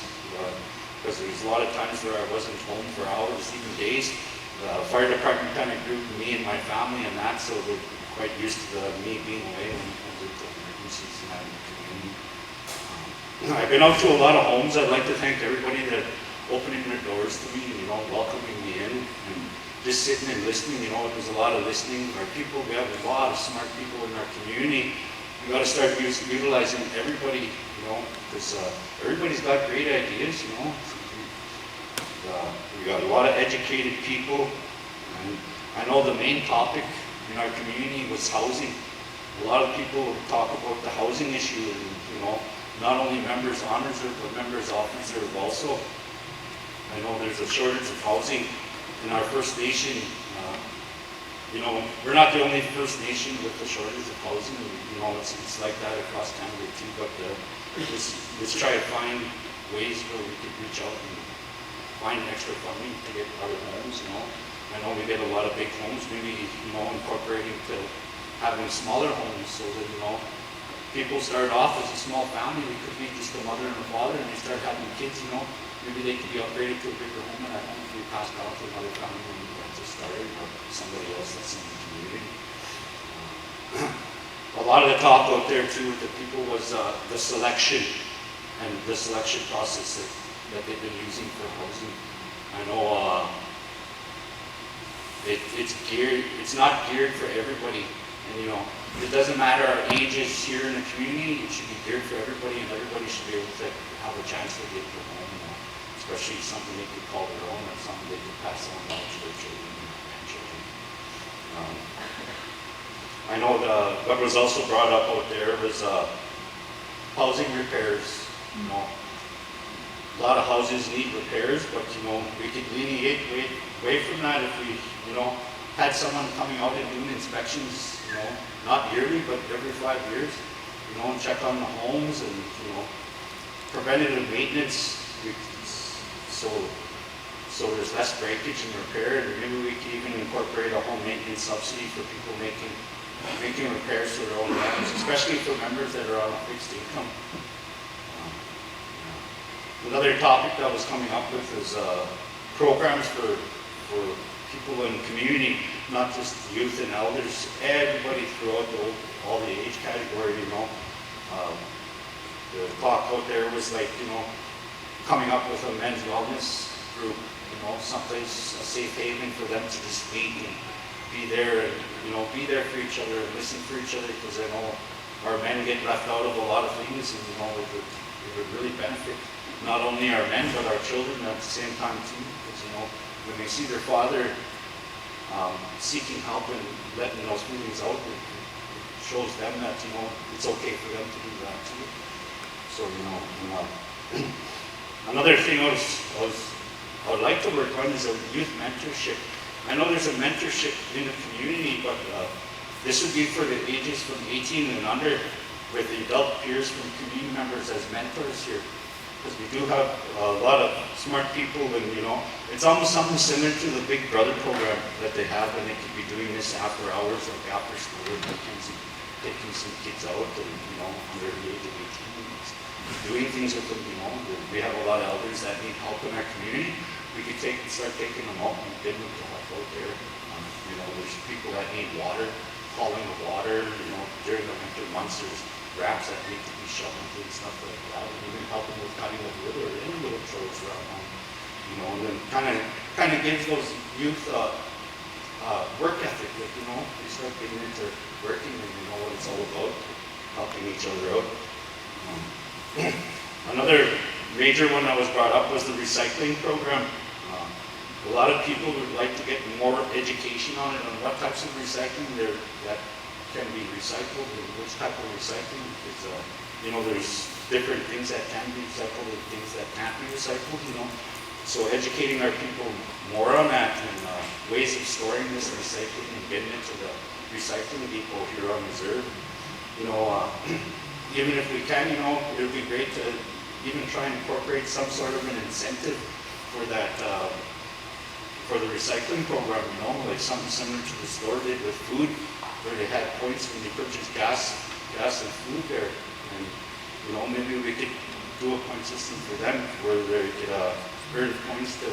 F: because there's a lot of times where I wasn't home for hours, even days. The fire department kind of grew me and my family and that, so they're quite used to me being away when it comes to emergencies and that in the community. I've been out to a lot of homes. I'd like to thank everybody that opening their doors to me, you know, welcoming me in, and just sitting and listening. You know, there's a lot of listening. Our people, we have a lot of smart people in our community. We got to start utilizing everybody, you know, because everybody's got great ideas, you know. We got a lot of educated people, and I know the main topic in our community was housing. A lot of people talk about the housing issue, and you know, not only members on reserve, but members off reserve also. I know there's a shortage of housing in our First Nation. You know, we're not the only First Nation with the shortage of housing. You know, it's like that across Canada too, but let's try to find ways where we can reach out and find extra funding to get other homes, you know. I know we get a lot of big homes, maybe, you know, incorporating to having smaller homes so that, you know, people start off as a small family. It could be just a mother and a father, and they start having kids, you know. Maybe they could be upgraded to a bigger home, and that home could be passed on to another family when they just started, or somebody else that's in the community. A lot of the talk out there too with the people was the selection and the selection process that they've been using for housing. I know it's not geared for everybody, and you know, it doesn't matter our ages here in the community. It should be geared for everybody, and everybody should be able to have a chance to get their home, you know, especially something they could call their own or something they could
G: pass on knowledge to their children and grandchildren. I know what was also brought up out there was housing repairs. You know, a lot of houses need repairs, but you know, we could delineate away from that if we, you know, had someone coming out and doing inspections, you know, not yearly, but every 5 years, you know, and check on the homes and, you know, preventative maintenance, so there's less breakage and repair, and maybe we could even incorporate a home maintenance subsidy for people making repairs to their own homes, especially for members that are on a fixed income. Another topic that was coming up with is programs for people in the community, not just youth and elders, everybody throughout all the age category, you know. The talk out there was like, you know, coming up with a men's wellness group, you know, someplace, a safe haven for them to just meet and be there and, you know, be there for each other and listen for each other, because I know our men get left out of a lot of things, and, you know, it would really benefit not only our men, but our children at the same time too, because, you know, when they see their father seeking help and letting those feelings out, it shows them that, you know, it's okay for them to do that too. So, you know, another thing I would like to work on is a youth mentorship. I know there's a mentorship in the community, but this would be for the ages from 18 and under, with the adult peers from community members as mentors here. Because we do have a lot of smart people, and, you know, it's almost something similar to the Big Brother program that they have, and they could be doing this after hours, like after school, and taking some kids out, and, you know, under the age of 18, doing things with them, you know. We have a lot of elders that need help in our community. We could start taking them out and getting them to help out there. You know, there's people that need water, hauling the water, you know, during the winter months, there's ramps that need to be shoveled and stuff like that, and even helping with cutting of wood or any little chores around home, you know, and then kind of gives those youth work ethic, like, you know, they start getting into working and you know what it's all about, helping each other out. Another major one that was brought up was the recycling program. A lot of people would like to get more education on it, on what types of recycling that can be recycled and which type of recycling, because you know, there's different things that can be recycled and things that can't be recycled, you know. So educating our people more on that, and ways of storing this recycling and getting it to the recycling depot here on reserve. You know, even if we can, you know, it would be great to even try and incorporate some sort of an incentive for that, for the recycling program, you know, like something similar to the store did with food, where they had points when they purchased gas and food there. And, you know, maybe we could do a point system for them where they could earn points to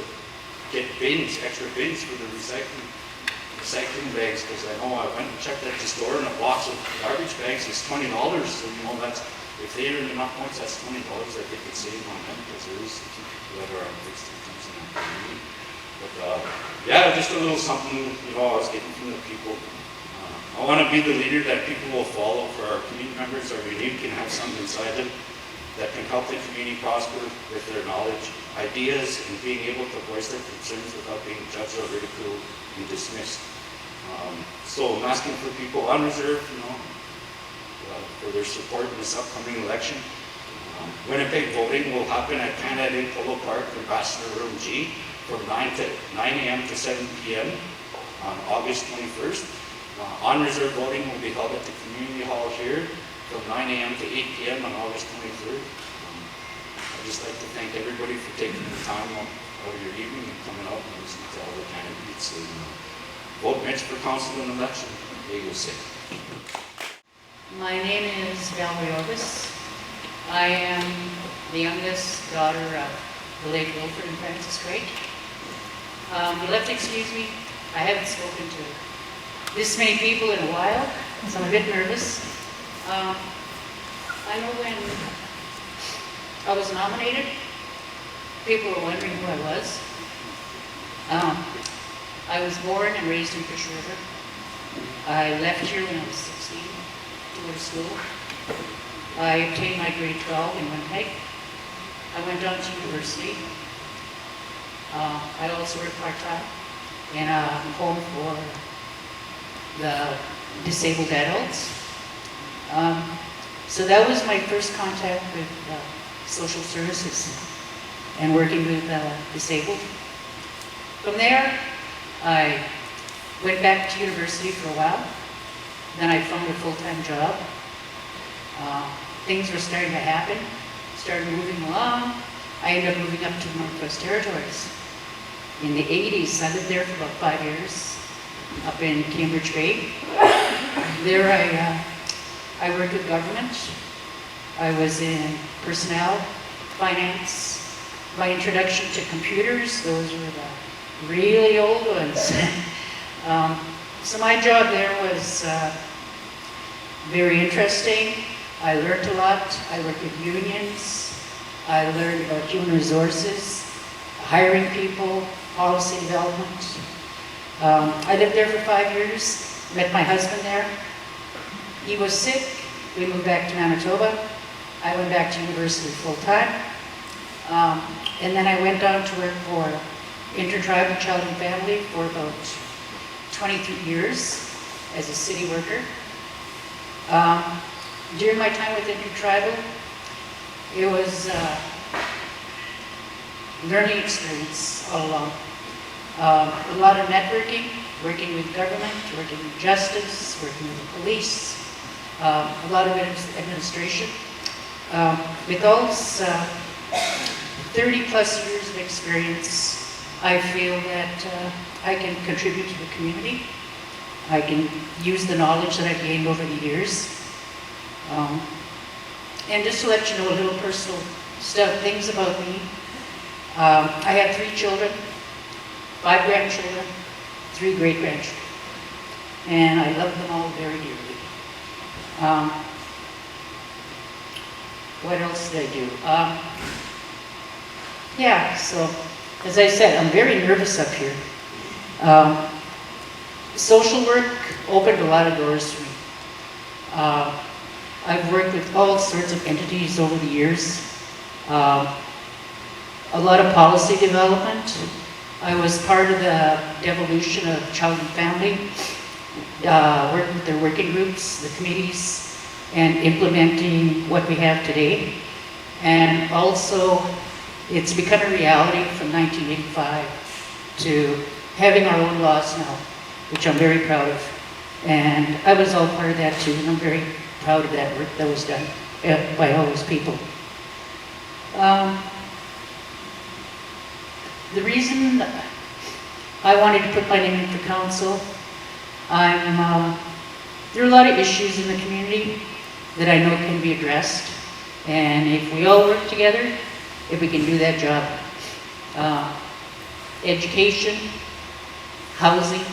G: get bins, extra bins for the recycling bags, because I know I went and checked at the store, and a box of garbage bags is $20. So, you know, that's, if they earn enough points, that's $20 that they could save on them, because there is a few people that are on fixed incomes in our community. But yeah, just a little something, you know, I was getting from the people. I want to be the leader that people will follow for our community members. Our unique can have something inside them that can help the community prosper with their knowledge, ideas, and being able to voice their concerns without being judged or ridiculed and dismissed. So I'm asking for people on reserve, you know, for their support in this upcoming election. Winnipeg voting will happen at Canada Day Polo Park, Ambassador Room G, from 9 a.m. to 7 p.m. on August 21st. On-reserve voting will be held at the community hall here from 9 a.m. to 8 p.m. on August 23rd. I'd just like to thank everybody for taking the time out of your evening and coming out and listening to all the candidates. And vote Mitch for council in the election. There you go, say.
H: My name is Valorie Orvis. I am the youngest daughter of the late Wilfred and Frances Cree. You'll have to excuse me, I haven't spoken to this many people in a while, so I'm a bit nervous. I know when I was nominated, people were wondering who I was. I was born and raised in Fish River. I left here when I was 16 to go to school. I obtained my grade 12 in Winnipeg. I went on to university. I also work part-time in a home for the disabled adults. So that was my first contact with social services and working with disabled. From there, I went back to university for a while. Then I found a full-time job. Things were starting to happen, started moving along. I ended up moving up to the Northwest Territories. In the 80s, I lived there for about 5 years, up in Cambridge Bay. There I worked with government. I was in personnel, finance. My introduction to computers, those were the really old ones. So my job there was very interesting. I learned a lot. I worked with unions. I learned about human resources, hiring people, policy development. I lived there for 5 years, met my husband there. He was sick. We moved back to Manitoba. I went back to university full-time. And then I went on to work for Intertribal Child and Family for about 23 years as a city worker. During my time with Intertribal, it was a learning experience all along. A lot of networking, working with government, working with justice, working with the police, a lot of administration. With those 30 plus years of experience, I feel that I can contribute to the community. I can use the knowledge that I've gained over the years. And just to let you know a little personal things about me. I have 3 children, 5 grandchildren, 3 great-grandchildren. And I love them all very dearly. What else did I do? Yeah, so as I said, I'm very nervous up here. Social work opened a lot of doors for me. I've worked with all sorts of entities over the years. A lot of policy development. I was part of the devolution of Child and Family, working with their working groups, the committees, and implementing what we have today. And also, it's become a reality from 1985 to having our own laws now, which I'm very proud of. And I was all part of that too, and I'm very proud of that work that was done by all those people. The reason I wanted to put my name in for council, there are a lot of issues in the community that I know can be addressed. And if we all work together, if we can do that job. Education, housing,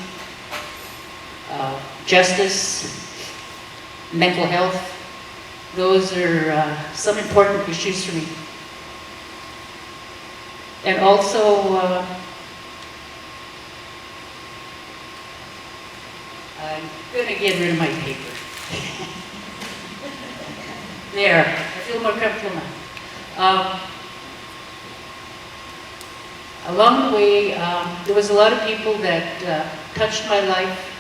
H: justice, mental health, those are some important issues for me. And also, I'm going to get rid of my paper. There, I feel more comfortable now. Along the way, there was a lot of people that touched my life.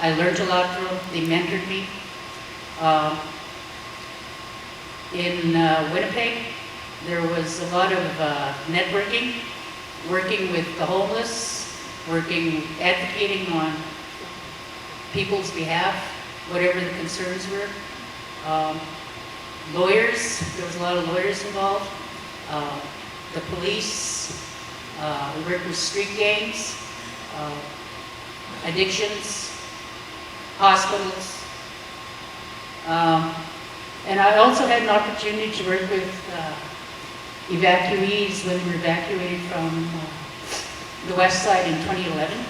H: I learned a lot from them. They mentored me. In Winnipeg, there was a lot of networking, working with the homeless, advocating on people's behalf, whatever the concerns were. Lawyers, there was a lot of lawyers involved. The police, we worked with street gangs, addictions, hospitals. And I also had an opportunity to work with evacuees when we were evacuated from the west side in 2011.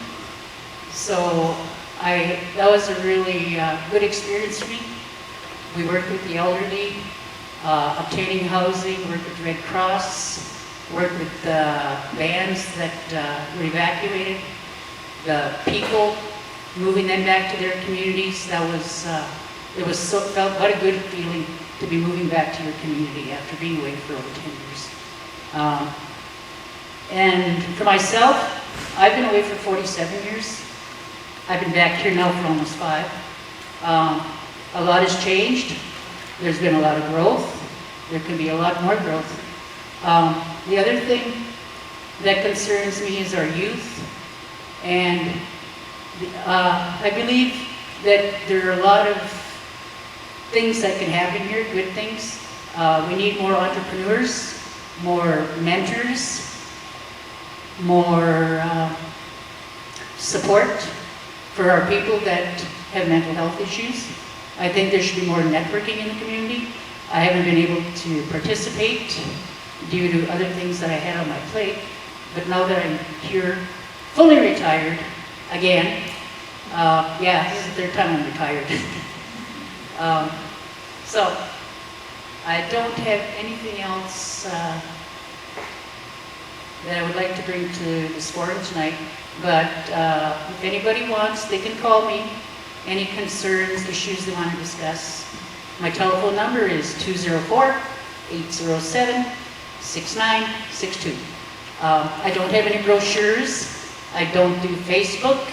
H: So that was a really good experience for me. We worked with the elderly, obtaining housing, worked with Red Cross, worked with the vans that were evacuated, the people, moving them back to their communities. That was, felt what a good feeling to be moving back to your community after being away for over 10 years. And for myself, I've been away for 47 years. I've been back here now for almost 5. A lot has changed. There's been a lot of growth. There can be a lot more growth. The other thing that concerns me is our youth. And I believe that there are a lot of things that can happen here, good things. We need more entrepreneurs, more mentors, more support for our people that have mental health issues. I think there should be more networking in the community. I haven't been able to participate due to other things that I had on my plate, but now that I'm here, fully retired, again, yeah, this is the 3rd time I'm retired. So, I don't have anything else that I would like to bring to this forum tonight, but if anybody wants, they can call me. Any concerns, issues they want to discuss. My telephone number is 204-807-6962. I don't have any brochures. I don't do Facebook.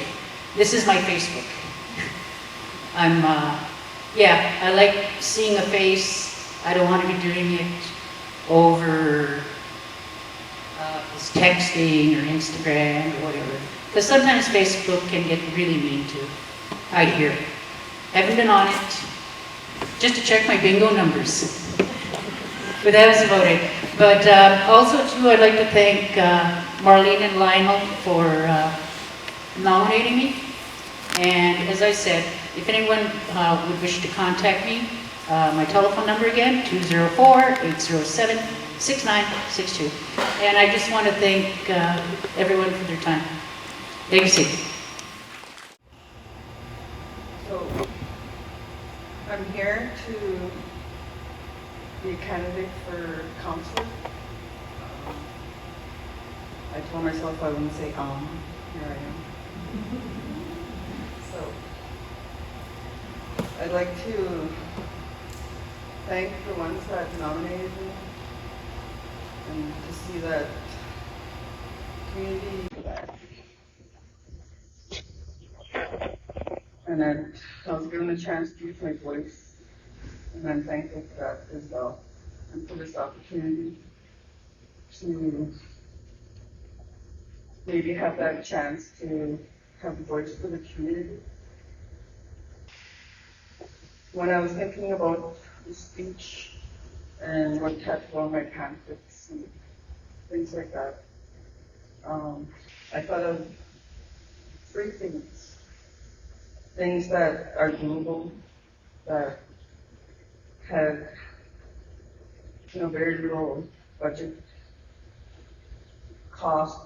H: This is my Facebook. Yeah, I like seeing a face. I don't want to be doing it over texting or Instagram or whatever. Because sometimes Facebook can get really mean too. I hear. Haven't been on it. Just to check my bingo numbers. But that was about it. But also too, I'd like to thank Marlene and Lionel for nominating me. And as I said, if anyone would wish to contact me, my telephone number again, 204-807-6962. And I just want to thank everyone for their time. Thank you.
I: So, I'm here to be a candidate for council. I told myself I wouldn't say here I am. So, I'd like to thank the ones that nominated me and to see that community for that. And then I was given a chance to use my voice, and I'm thankful for that as well, and for this opportunity to maybe have that chance to have a voice for the community. When I was thinking about the speech and what kept on my pamphlets and things like that, I thought of 3 things. Things that are doable, that had, very little budget costs,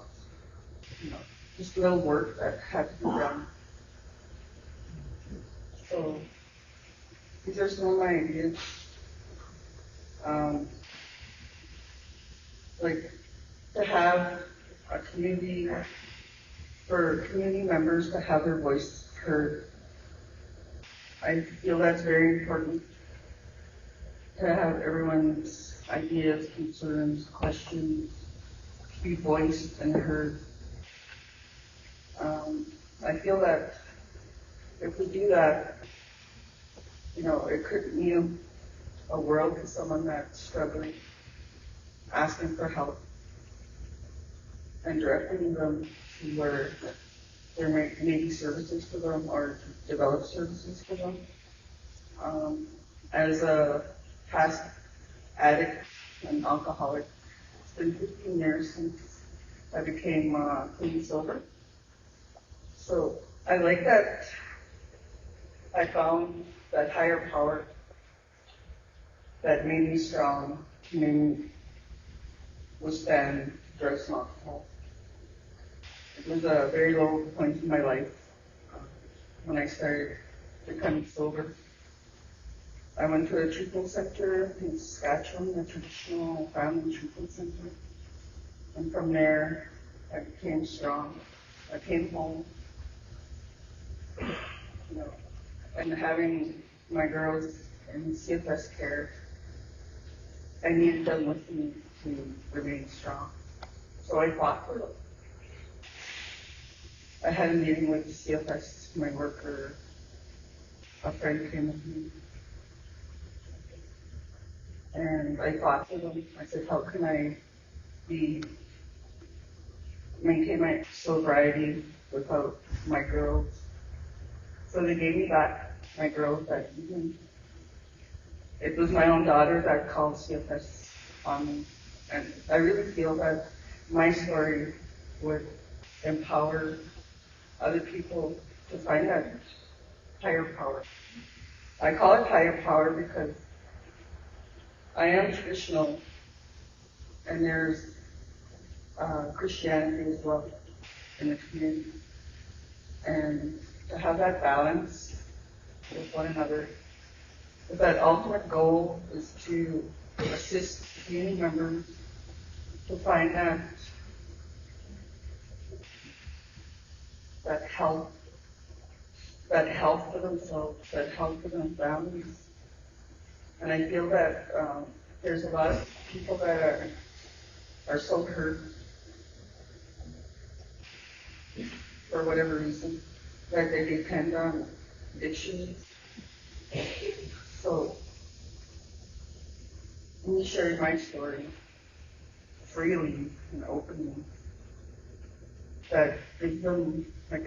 I: just little work that had to be done. So these are some of my ideas. Like to have a community, for community members to have their voice heard. I feel that's very important, to have everyone's ideas, concerns, questions be voiced and heard. I feel that if we do that, it could mean a world to someone that's struggling, asking for help, and directing them to where there may be services for them or develop services for them. As a past addict and alcoholic, it's been 15 years since I became clean sober. So I like that I found that higher power that made me strong, made me withstand drugs and alcohol. It was a very low point in my life when I started becoming sober. I went to a treatment center in Saskatchewan, a traditional family treatment center. And from there, I became strong. I came home, and having my girls in CFS care, I needed them with me to remain strong. So I fought for them. I had a meeting with CFS, my worker, a friend came with me. And I fought for them. I said, how can I maintain my sobriety without my girls? So they gave me back my girls that evening. It was my own daughter that called CFS on me. And I really feel that my story would empower other people to find that higher power. I call it higher power because I am traditional, and there's Christianity as well in the community. And to have that balance with one another, but that ultimate goal is to assist community members to find that health for themselves, that health for their families. And I feel that there's a lot of people that are so hurt for whatever reason that they depend on addictions. So, me sharing my story freely and openly, that gives them like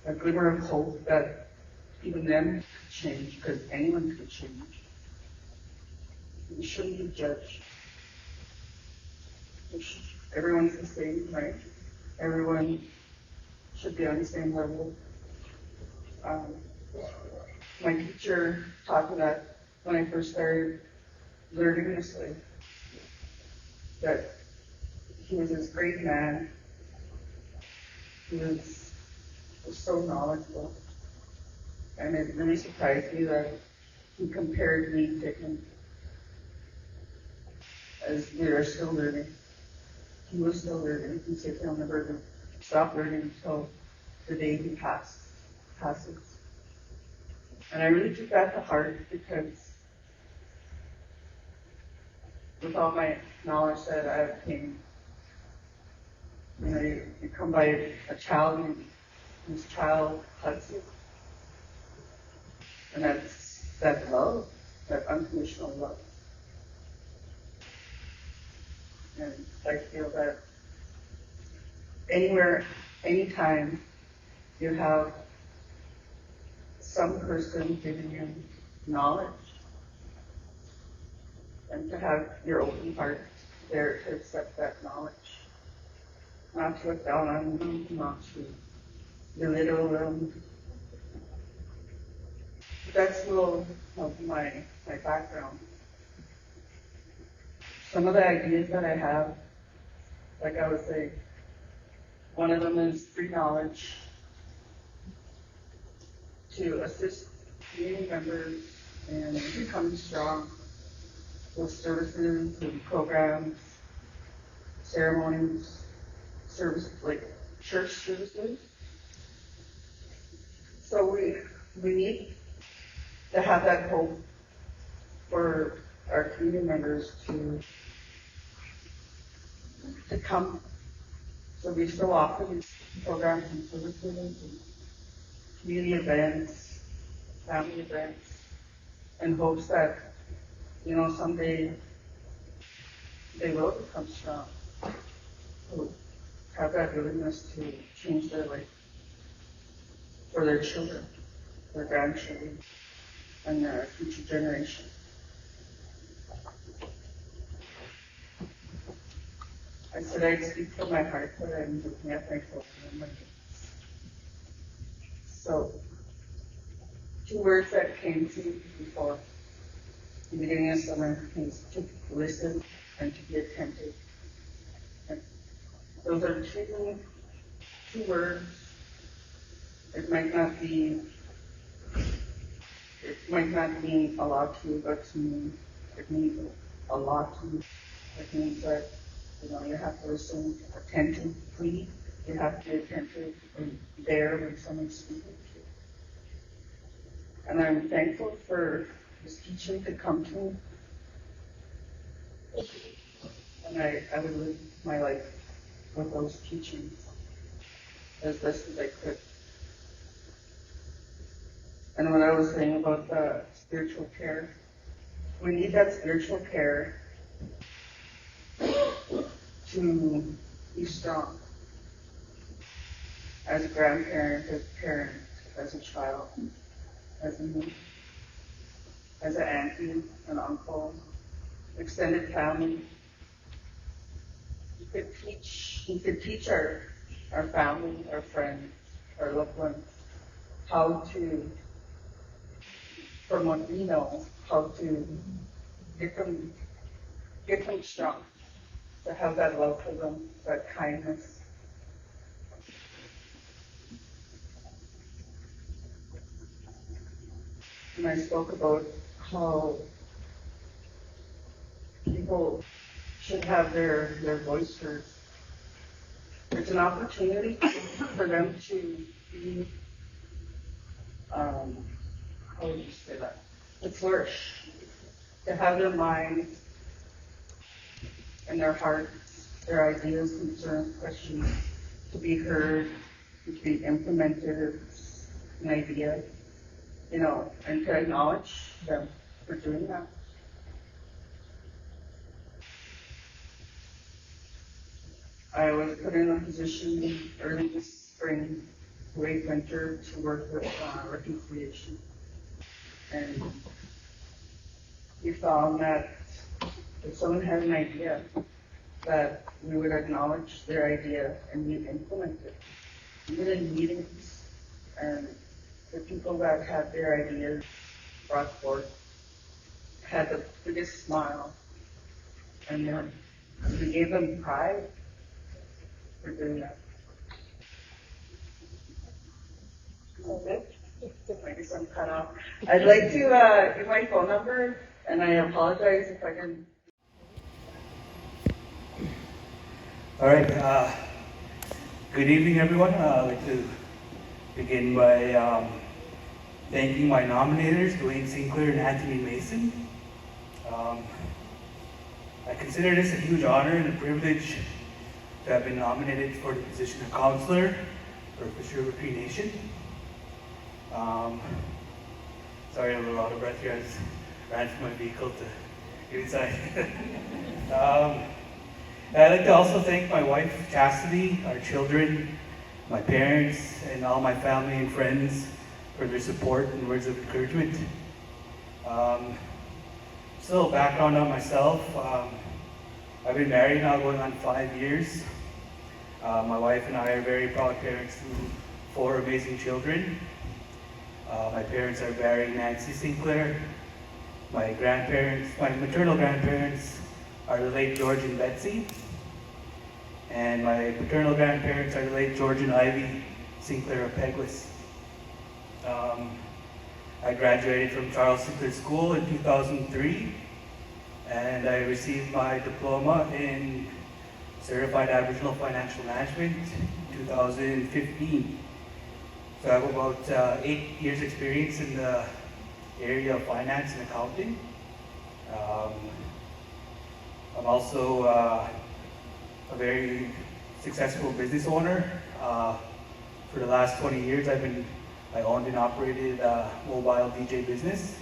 I: a glimmer of hope that even them could change, because anyone could change. We shouldn't be judged. Everyone's the same, right? Everyone should be on the same level. My teacher taught me that when I first started learning this way, that he was this great man. He was so knowledgeable. And it really surprised me that he compared me to him, as we are still learning. He was still learning. He said he'll never stop learning until the day he passes. And I really took that to heart, because with all my knowledge that I obtained, you come by a child and this child hugs you. And that's that love, that unconditional love. And I feel that anywhere, anytime you have some person giving you knowledge, and to have your open heart there to accept that knowledge. Not to look down on them, not to belittle them. That's a little of my background. Some of the ideas that I have, like I was saying, one of them is free knowledge to assist community members in becoming strong with services and programs, ceremonies, services like church services. So we need to have that hope for our community members to come. So we still offer these programs and services and community events, family events, in hopes that, someday they will become strong, who have that willingness to change their life for their children, their grandchildren, and their future generation. I said I'd speak from my heart, but I'm looking at my phone. So, 2 words that came to me before the beginning of summer is to listen and to be attentive. And those are two words. It might not mean a lot to you, but to me, it means a lot to me. It means that, you have to listen attentively. You have to be attentive and there when someone's speaking to you. And I'm thankful for this teaching to come to me. And I would live my life with those teachings as best as I could. And what I was saying about the spiritual care, we need that spiritual care to be strong as a grandparent, as a parent, as a child, as a mom, as an auntie, an uncle, extended family. We could teach our family, our friends, our loved ones how to, from what we know, how to get them strong, to have that love for them, that kindness. And I spoke about how people should have their voice heard. It's an opportunity for them to be, how would you say that? To flourish, to have their mind and their hearts, their ideas, concerns, questions, to be heard, to be implemented as an idea, and to acknowledge them for doing that. I was put in a position early this spring, late winter, to work with reconciliation. And we found that if someone had an idea, that we would acknowledge their idea and we'd implement it. Even in meetings, and the people that had their ideas brought forth had the biggest smile, and we gave them pride for doing that. That's it. I guess I'm cut off. I'd like to give my phone number, and I apologize if I didn't.
J: All right. Good evening, everyone. I'd like to begin by thanking my nominators, Delaney Sinclair and Anthony Mason. I consider this a huge honor and a privilege to have been nominated for the position of councillor for Fisher River Cree Nation. Sorry, I'm a little out of breath here. I just ran from my vehicle to get inside. I'd like to also thank my wife, Chastity, our children, my parents, and all my family and friends for their support and words of encouragement. So, background on myself. I've been married now going on 5 years. My wife and I are very proud parents to 4 amazing children. My parents are Barry and Marcie Sinclair. My maternal grandparents are the late George and Betsy. And my paternal grandparents are the late George and Ivy Sinclair of Pegwas. I graduated from Charles Sinclair School in 2003, and I received my diploma in Certified Aboriginal Financial Management in 2015. So I have about 8 years experience in the area of finance and accounting. I'm also a very successful business owner. For the last 20 years, I owned and operated a mobile DJ business.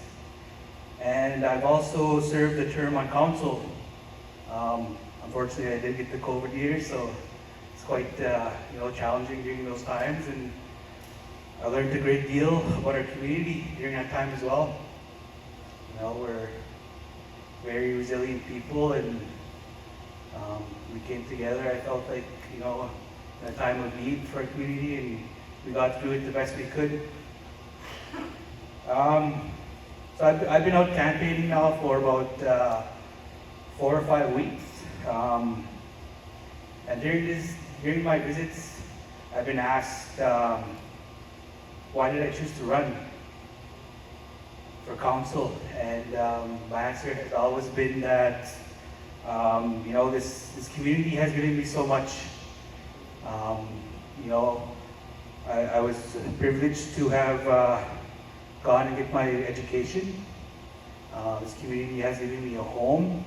J: And I've also served a term on council. Unfortunately, I did get the COVID year, so it's quite challenging during those times. And I learned a great deal about our community during that time as well. We're very resilient people, and we came together. I felt like, in a time of need for our community, and we got through it the best we could. So I've been out campaigning now for about 4 or 5 weeks. And during my visits, I've been asked, why did I choose to run for council? And my answer has always been that, this community has given me so much. I was privileged to have gone and get my education. This community has given me a home.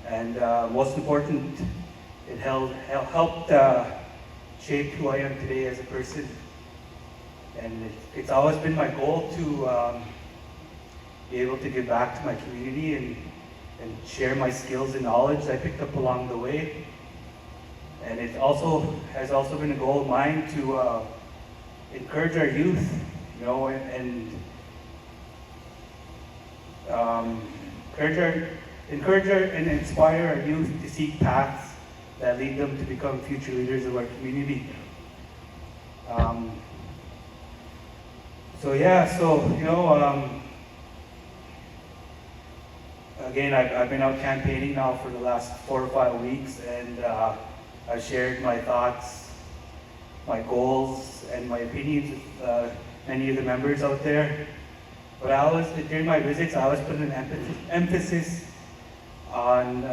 J: And most important, it helped shape who I am today as a person. And it's always been my goal to be able to give back to my community and share my skills and knowledge I picked up along the way. And it has also been a goal of mine to encourage our youth, you know, and encourage and inspire our youth to seek paths that lead them to become future leaders of our community. Again, I've been out campaigning now for the last 4 or 5 weeks, and I've shared my thoughts, my goals, and my opinions with many of the members out there. But during my visits, I always put an emphasis on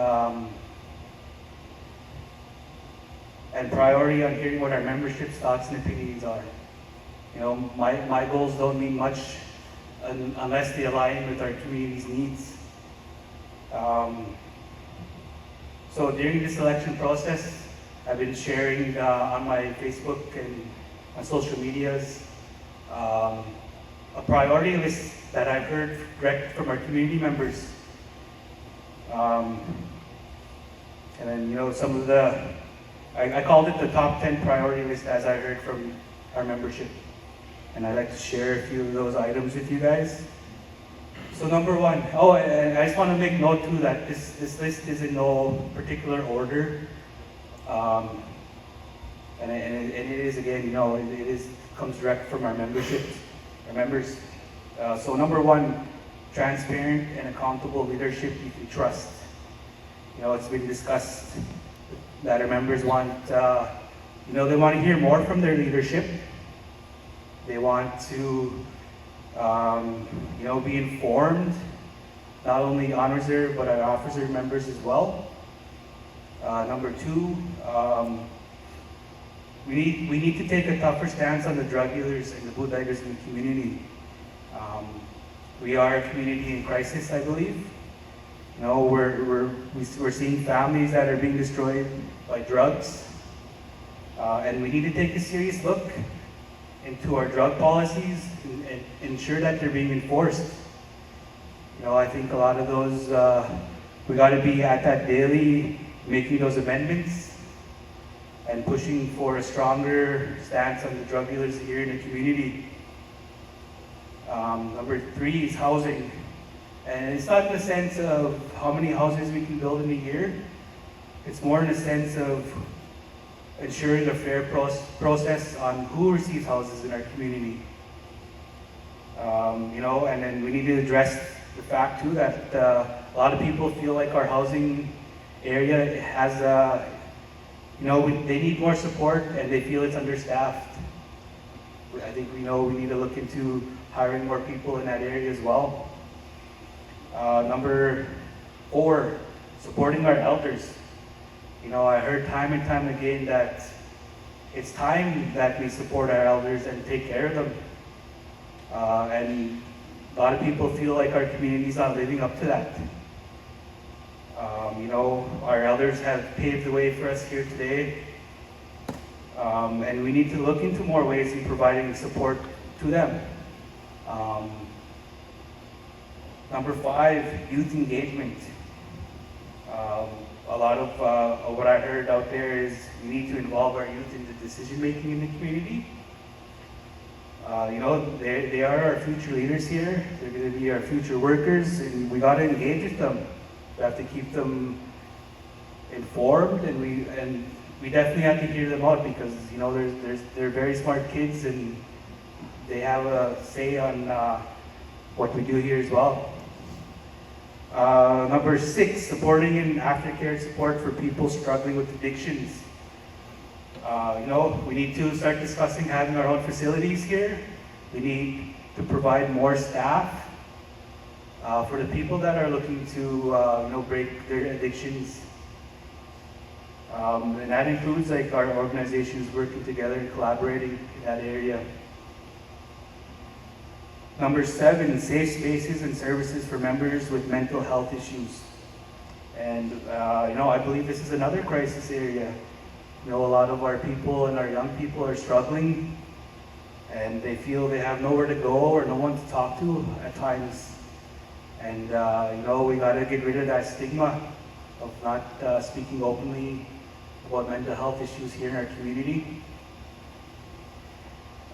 J: and priority on hearing what our membership's thoughts and opinions are. You know, my goals don't mean much unless they align with our community's needs. So during this election process, I've been sharing on my Facebook and on social medias a priority list that I've heard direct from our community members. And then, you know, some of I called it the top 10 priority list as I heard from our membership. And I'd like to share a few of those items with you guys. So number one, and I just want to make note too that this list is in no particular order. And it is, again, you know, it comes direct from our members. So number one, transparent and accountable leadership you can trust. You know, it's been discussed that our members want, you know, they want to hear more from their leadership. They want to, you know, be informed, not only on reserve, but our off reserve members as well. Number two, we need to take a tougher stance on the drug dealers and the bootleggers in the community. We are a community in crisis, I believe. You know, we're seeing families that are being destroyed by drugs, and we need to take a serious look into our drug policies and ensure that they're being enforced. You know, I think a lot of those, we got to be at that daily, making those amendments and pushing for a stronger stance on the drug dealers here in the community. Number three is housing. And it's not in the sense of how many houses we can build in a year. It's more in the sense of ensuring a fair process on who receives houses in our community. You know, and then we need to address the fact too that a lot of people feel like our housing area has, you know, they need more support and they feel it's understaffed. I think we need to look into hiring more people in that area as well. Number four, supporting our elders. You know, I heard time and time again that it's time that we support our elders and take care of them. And a lot of people feel like our community's not living up to that. You know, our elders have paved the way for us here today. And we need to look into more ways in providing support to them. Number five, youth engagement. A lot of what I heard out there is we need to involve our youth in the decision making in the community. You know, they are our future leaders here. They're going to be our future workers, and we got to engage with them. We have to keep them informed, and we definitely have to hear them out because, you know, they're very smart kids and they have a say on what we do here as well. Number six, supporting and aftercare support for people struggling with addictions. You know, we need to start discussing having our own facilities here. We need to provide more staff for the people that are looking to, you know, break their addictions. And that includes like our organizations working together and collaborating in that area. Number seven, safe spaces and services for members with mental health issues. And I believe this is another crisis area. A lot of our people and our young people are struggling, and they feel they have nowhere to go or no one to talk to at times. And we got to get rid of that stigma of not speaking openly about mental health issues here in our community.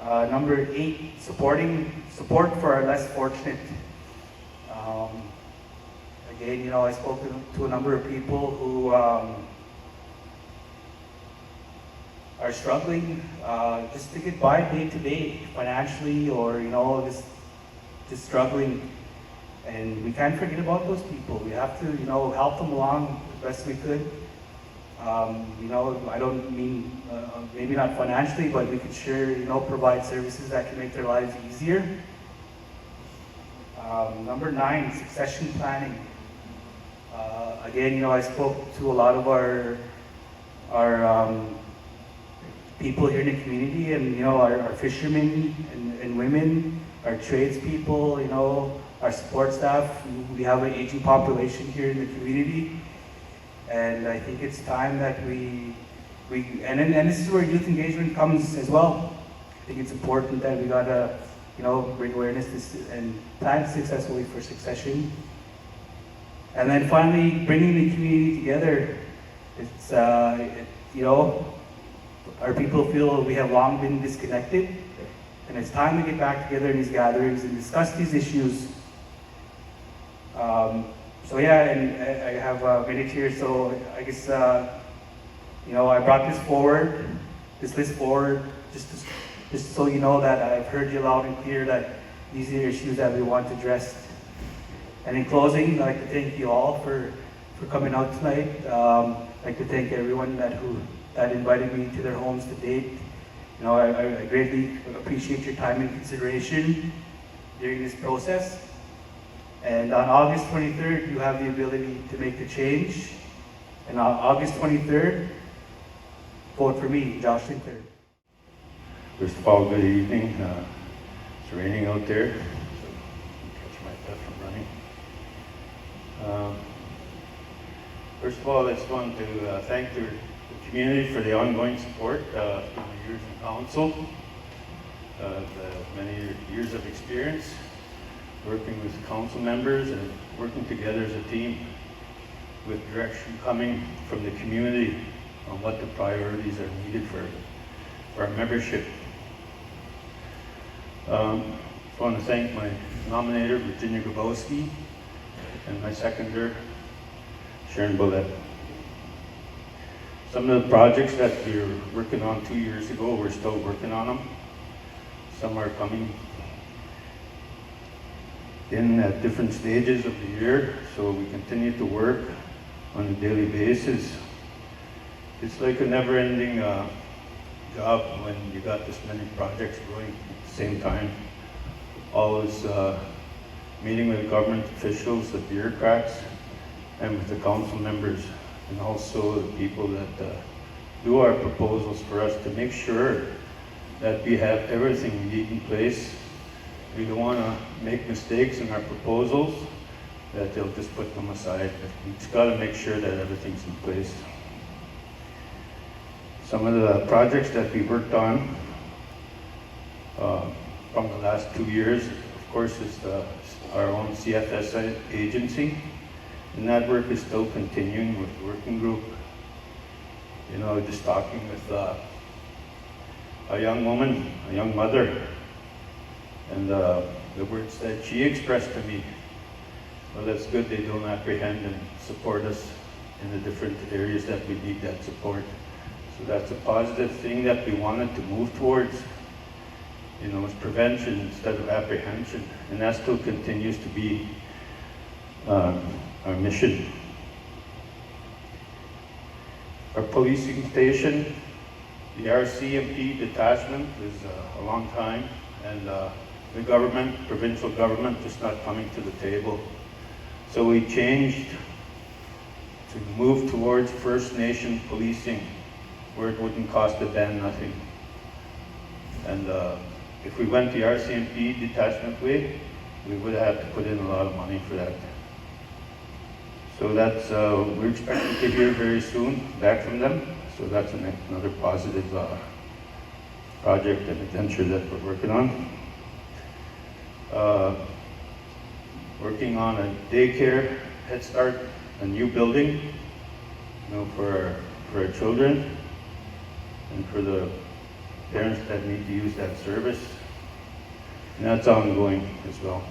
J: Number 8, support for our less fortunate. Again, I spoke to a number of people who are struggling just to get by day to day financially, or just struggling. And we can't forget about those people. We have to help them along the best we could. I don't mean maybe not financially, but we could sure provide services that can make their lives easier. Number 9, succession planning. Again, I spoke to a lot of our people here in the community, and our fishermen and women, our tradespeople, our support staff. We have an aging population here in the community, and I think it's time that we and this is where youth engagement comes as well. I think it's important that we gotta bring awareness and plan successfully for succession. And then finally, bringing the community together. It's our people feel we have long been disconnected, and it's time to get back together in these gatherings and discuss these issues. So yeah, and I have a minute here, so I guess I brought this list forward, just so you know that I've heard you loud and clear that these are issues that we want addressed. And in closing, I'd like to thank you all for coming out tonight. I'd like to thank everyone that invited me to their homes to date. I greatly appreciate your time and consideration during this process. And on August 23rd, you have the ability to make the change. And on August 23rd, vote for me, Josh Sinclair.
K: First of all, good evening. It's raining out there, so catch my breath from running. First of all, I just want to thank the community for the ongoing support through my years in council, the many years of experience working with council members and working together as a team with direction coming from the community on what the priorities are needed for our membership. I want to thank my nominator, Virginia Grabowski, and my seconder, Sharon Bullet. Some of the projects that we were working on 2 years ago, we're still working on them. Some are coming in at different stages of the year, so we continue to work on a daily basis. It's like a never-ending job when you got this many projects going at the same time. Always meeting with government officials, the bureaucrats, and with the council members, and also the people that do our proposals for us to make sure that we have everything we need in place. We don't want to make mistakes in our proposals, that they'll just put them aside. We've just got to make sure that everything's in place. Some of the projects that we worked on from the last 2 years, of course, is our own CFS agency. And that work is still continuing with the working group. Just talking with a young woman, a young mother, and the words that she expressed to me, well, that's good they don't apprehend and support us in the different areas that we need that support. So that's a positive thing that we wanted to move towards. It's prevention instead of apprehension, and that still continues to be our mission. Our policing station, the RCMP detachment, is a long time, and the government, provincial government, just not coming to the table. So we changed to move towards First Nation policing, where it wouldn't cost the band nothing. And if we went the RCMP detachment way, we would have to put in a lot of money for that. So that's, we're expecting to hear very soon back from them. So that's another positive project and adventure that we're working on. Working on a daycare, Head Start, a new building, for our children and for the parents that need to use that service. And that's ongoing as well.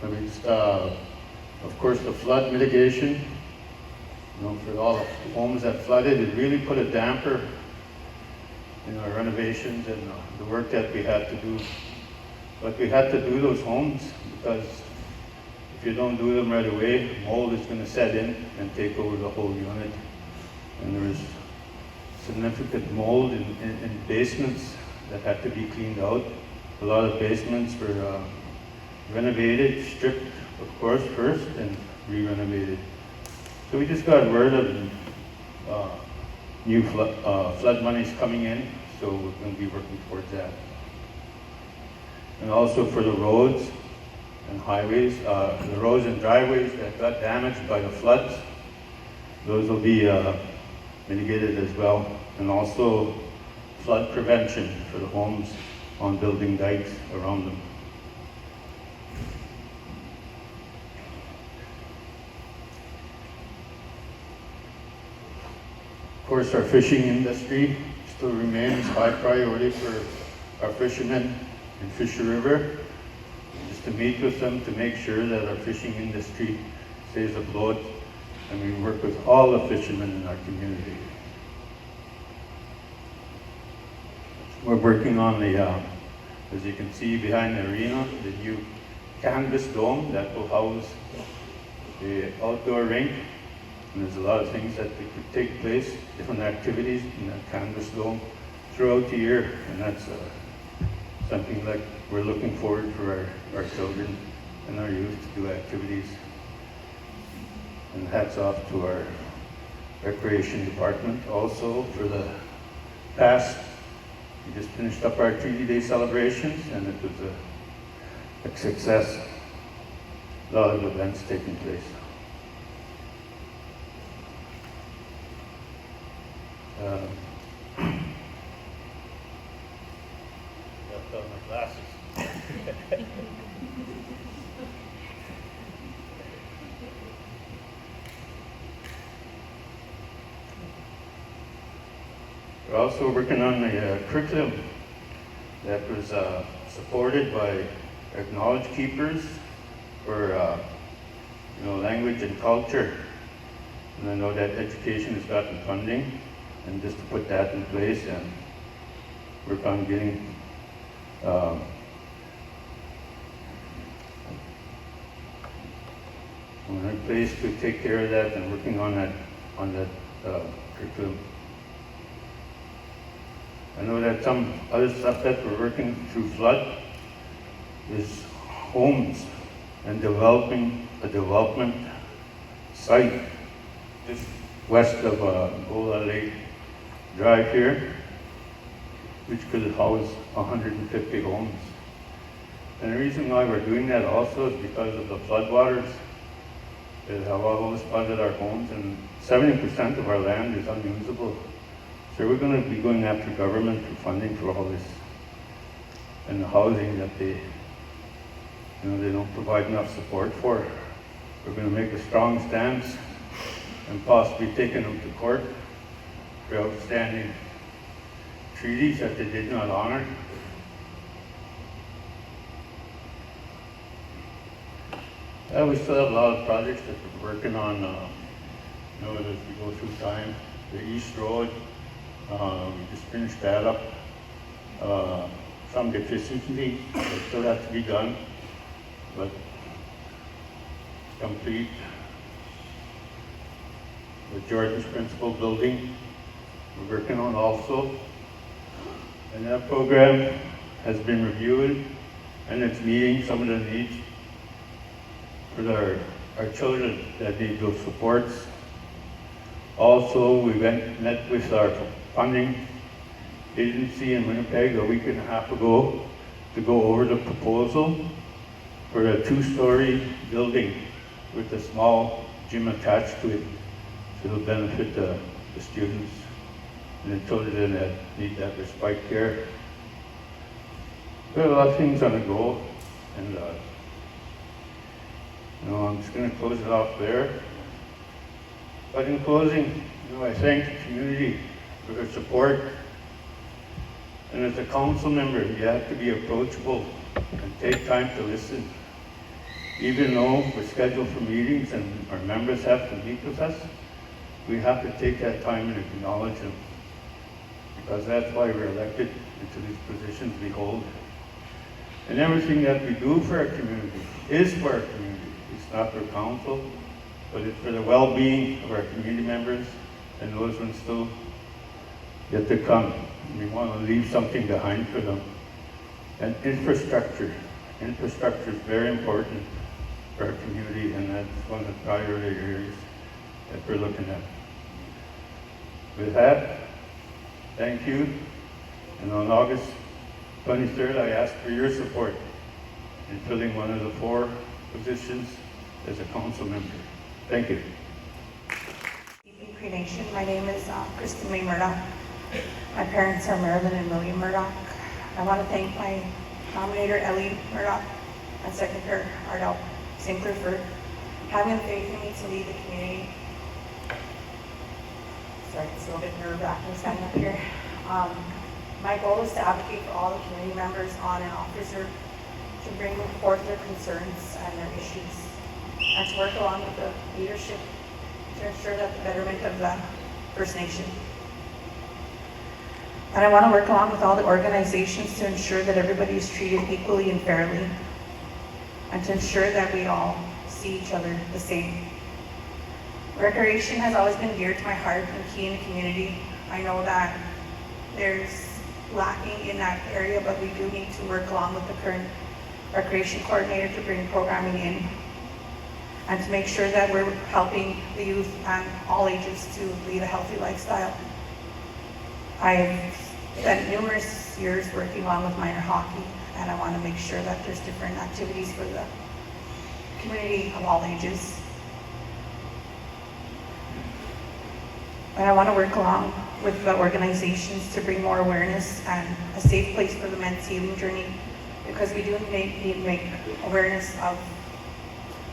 K: I mean, of course, the flood mitigation, for all the homes that flooded, it really put a damper in our renovations and the work that we had to do. But we had to do those homes because if you don't do them right away, mold is going to set in and take over the whole unit. And there was significant mold in basements that had to be cleaned out. A lot of basements were renovated, stripped, of course, first, and re-renovated. So we just got word of new flood monies coming in, so we're going to be working towards that. And also for the roads and highways, the roads and driveways that got damaged by the floods, those will be mitigated as well. And also flood prevention for the homes on building dikes around them. Of course, our fishing industry still remains high priority for our fishermen in Fisher River. Just to meet with them to make sure that our fishing industry stays afloat, and we work with all the fishermen in our community. We're working on the, as you can see behind the arena, the new canvas dome that will house the outdoor rink. And there's a lot of things that could take place, different activities in that canvas dome throughout the year. And that's something that we're looking forward for our children and our youth to do activities. And hats off to our recreation department also for the past. We just finished up our Treaty Day celebrations and it was a success. A lot of events taking place. Got on my glasses. We're also working on the curriculum that was supported by Acknowledged Keepers for language and culture. And I know that education has gotten funding. And just to put that in place and work on getting we're in place to take care of that and working on that curriculum. I know that some other stuff that we're working through flood is homes and developing a development site just west of Gola Lake Drive here, which could house 150 homes. And the reason why we're doing that also is because of the floodwaters that have almost flooded our homes, and 70% of our land is unusable. So we're going to be going after government for funding for all this. And the housing that they don't provide enough support for. We're going to make a strong stance and possibly taking them to court for outstanding treaties that they did not honor. We still have a lot of projects that we're working on, as we go through time. The East Road, we just finished that up. Some deficiencies that still have to be done, but complete. The Jordan's Principal Building, we're working on also. And that program has been reviewed and it's meeting some of the needs for our children that need those supports. Also, we met with our funding agency in Winnipeg a week and a half ago to go over the proposal for a 2-story building with a small gym attached to it. So it'll benefit the students and the children that need that respite care. We have a lot of things on the go, and I'm just going to close it off there. But in closing, I thank the community for their support. And as a council member, you have to be approachable and take time to listen. Even though we're scheduled for meetings and our members have to meet with us, we have to take that time and acknowledge them. Because that's why we're elected into these positions we hold. And everything that we do for our community is for our community. It's not for council, but it's for the well-being of our community members and those ones still yet to come. We want to leave something behind for them. And infrastructure. Infrastructure is very important for our community, and that's one of the priority areas that we're looking at. With that, thank you. And on August 23rd, I ask for your support in filling one of the 4 positions as a council member. Thank you.
L: Cree Nation. My name is Kristin Murdock. My parents are Marilyn and William Murdock. I want to thank my nominator, Ellie Murdock, and Secretary Darrell Sinclair for having the faith in me to lead the community. Sorry, it's a little bit nerve-wracking standing up here. My goal is to advocate for all the community members on and off reserve to bring forth their concerns and their issues, and to work along with the leadership to ensure that the betterment of the First Nation. And I want to work along with all the organizations to ensure that everybody is treated equally and fairly, and to ensure that we all see each other the same. Recreation has always been dear to my heart and key in the community. I know that there's lacking in that area, but we do need to work along with the current recreation coordinator to bring programming in and to make sure that we're helping the youth and all ages to lead a healthy lifestyle. I've spent numerous years working along with minor hockey, and I want to make sure that there's different activities for the community of all ages. And I want to work along with the organizations to bring more awareness and a safe place for the men's healing journey, because we do need to make awareness of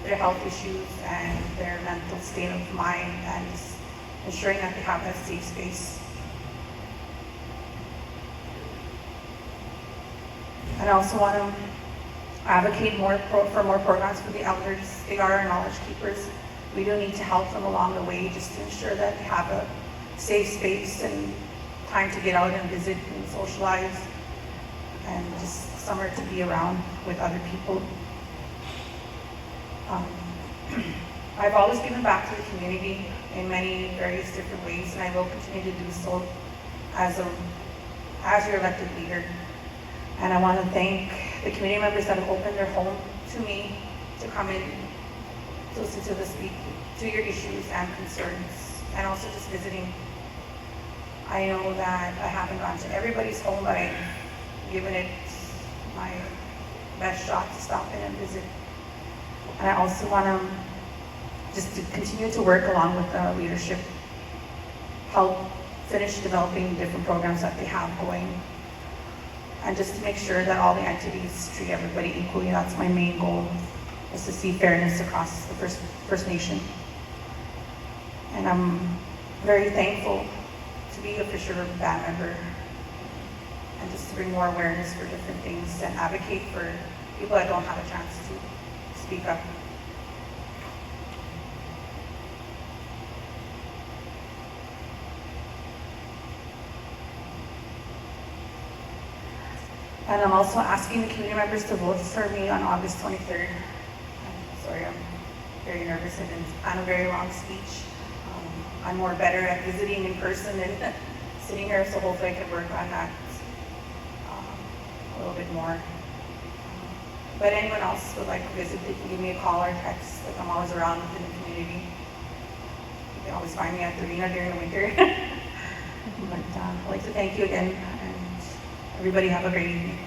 L: their health issues and their mental state of mind, and ensuring that they have that safe space. And I also want to advocate for more programs for the elders. They are our knowledge keepers. We do need to help them along the way just to ensure that they have a safe space and time to get out and visit and socialize, and just somewhere to be around with other people. I've always given back to the community in many various different ways, and I will continue to do so as your elected leader. And I want to thank the community members that have opened their home to me to come in to listen to your issues and concerns, and also just visiting. I know that I haven't gone to everybody's home, but I've given it my best shot to stop in and visit. And I also want to just to continue to work along with the leadership, help finish developing different programs that they have going, and just to make sure that all the entities treat everybody equally. That's my main goal, is to see fairness across the First Nation. And I'm very thankful to be a Fisher band member, and just to bring more awareness for different things and advocate for people that don't have a chance to speak up. And I'm also asking the community members to vote for me on August 23rd. Sorry, I'm very nervous and it's on a very long speech. I'm more better at visiting in person than sitting here, so hopefully I can work on that a little bit more. But anyone else would like to visit, they can give me a call or text. Like, I'm always around within the community. You can always find me at the arena during the winter. But I'd like to thank you again, and everybody have a great evening.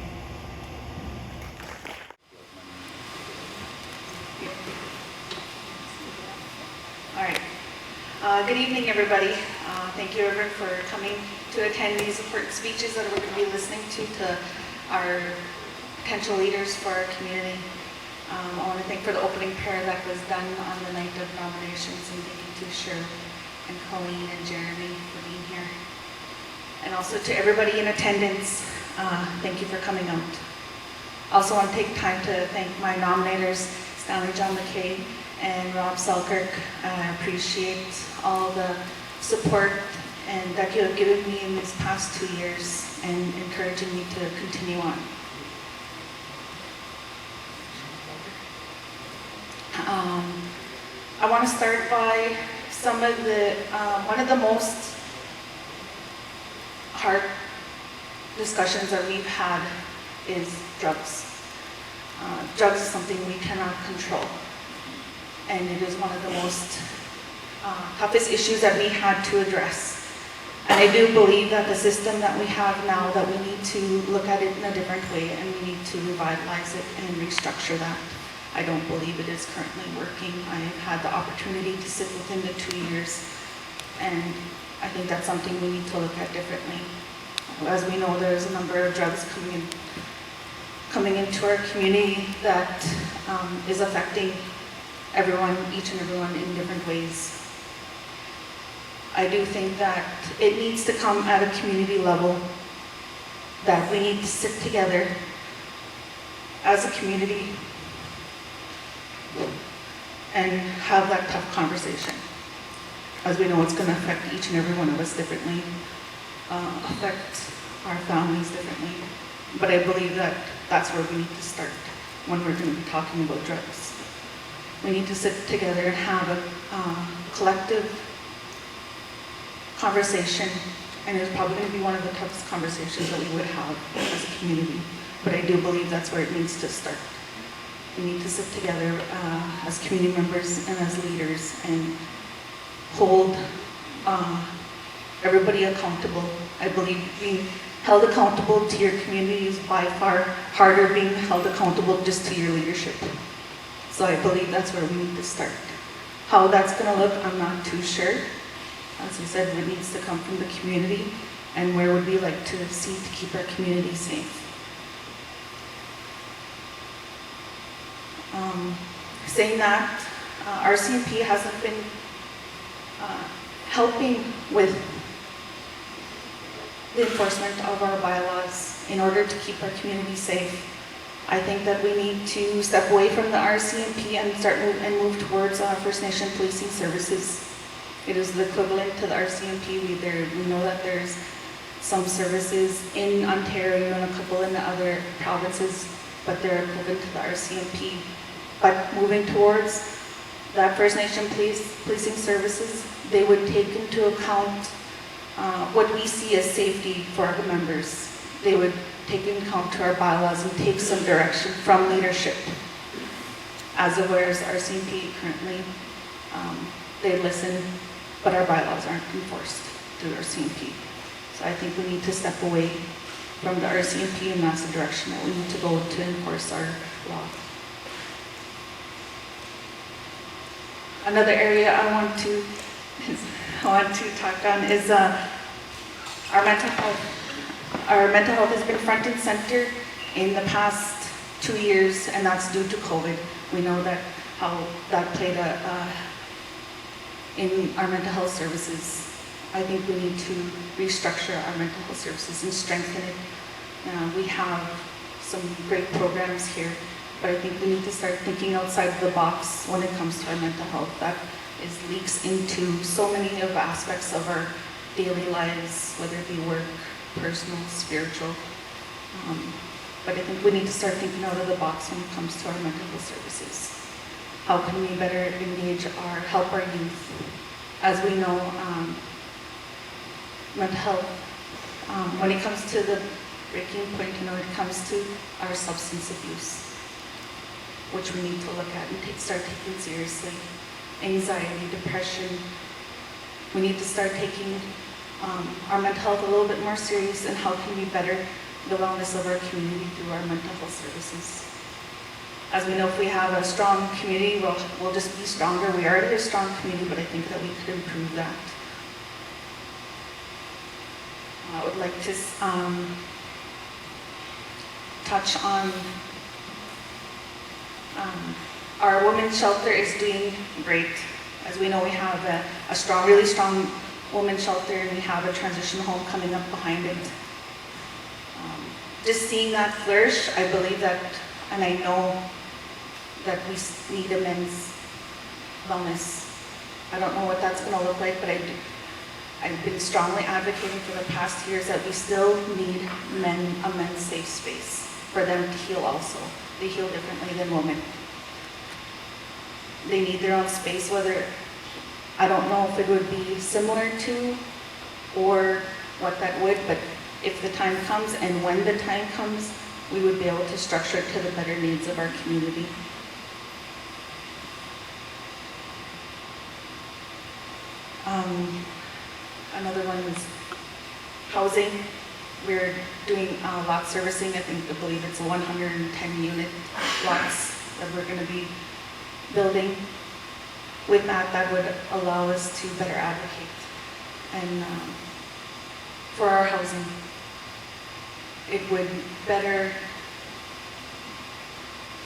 L: Good evening, everybody. Thank you, Reverend, for coming to attend these important speeches that we're going to be listening to our potential leaders for our community. I want to thank for the opening prayer that was done on the night of nominations, and thank you to Cheryl and Colleen and Jeremy for being here. And also to everybody in attendance, thank you for coming out. I also want to take time to thank my nominators, Stanley John McKay and Rob Selkirk. I appreciate all the support and that you have given me in these past 2 years and encouraging me to continue on. I want to start by one of the most hard discussions that we've had is drugs. Drugs is something we cannot control, and it is one of the most toughest issues that we had to address. And I do believe that the system that we have now, that we need to look at it in a different way, and we need to revitalize it and restructure that. I don't believe it is currently working. I have had the opportunity to sit within the 2 years, and I think that's something we need to look at differently. As we know, there's a number of drugs coming into our community that is affecting everyone, each and everyone in different ways. I do think that it needs to come at a community level, that we need to sit together as a community and have that tough conversation. As we know, it's going to affect each and every one of us differently, affect our families differently. But I believe that that's where we need to start when we're going to be talking about drugs. We need to sit together and have a collective conversation, and it's probably going to be one of the toughest conversations that we would have as a community. But I do believe that's where it needs to start. We need to sit together as community members and as leaders and hold everybody accountable. I believe being held accountable to your community is by far harder than being held accountable just to your leadership. So I believe that's where we need to start. How that's going to look, I'm not too sure. As I said, it needs to come from the community, and where would we like to see to keep our community safe. Saying that, RCMP hasn't been helping with the enforcement of our bylaws in order to keep our community safe. I think that we need to step away from the RCMP and move towards First Nation policing services. It is the equivalent to the RCMP. We know that there's some services in Ontario and a couple in the other provinces, but they're equivalent to the RCMP. But moving towards that First Nation policing services, they would take into account what we see as safety for our members. They would take into account to our bylaws and take some direction from leadership. As aware as RCMP currently, they listen, but our bylaws aren't enforced through RCMP. So I think we need to step away from the RCMP, and that's the direction that we need to go to enforce our law. Another area I want to talk on is our mental health. Our mental health has been front and center in the past 2 years, and that's due to COVID. We know that how that played in our mental health services. I think we need to restructure our mental health services and strengthen it. We have some great programs here, but I think we need to start thinking outside the box when it comes to our mental health. That leaks into so many of aspects of our daily lives, whether it be work, personal, spiritual. But I think we need to start thinking out of the box when it comes to our mental health services. How can we better help our youth? As we know, mental health, when it comes to the breaking point, when it comes to our substance abuse, which we need to look at and start taking seriously. Anxiety, depression. We need to start taking our mental health a little bit more serious, and how can we better the wellness of our community through our mental health services. As we know, if we have a strong community, we'll just be stronger. We are already a strong community, but I think that we could improve that. I would like to touch on our women's shelter is doing great. As we know, we have a strong, really strong women's shelter, and we have a transition home coming up behind it. Just seeing that flourish, I believe that, and I know that we need a men's wellness. I don't know what that's going to look like, but I've been strongly advocating for the past years that we still need a men's safe space for them to heal also. They heal differently than women. They need their own space, whether, I don't know if it would be similar to or what that would, but if the time comes and when the time comes, we would be able to structure it to the better needs of our community. Another one is housing. We're doing lot servicing. I believe it's a 110 unit lots that we're going to be building. With that would allow us to better advocate and for our housing. It would better.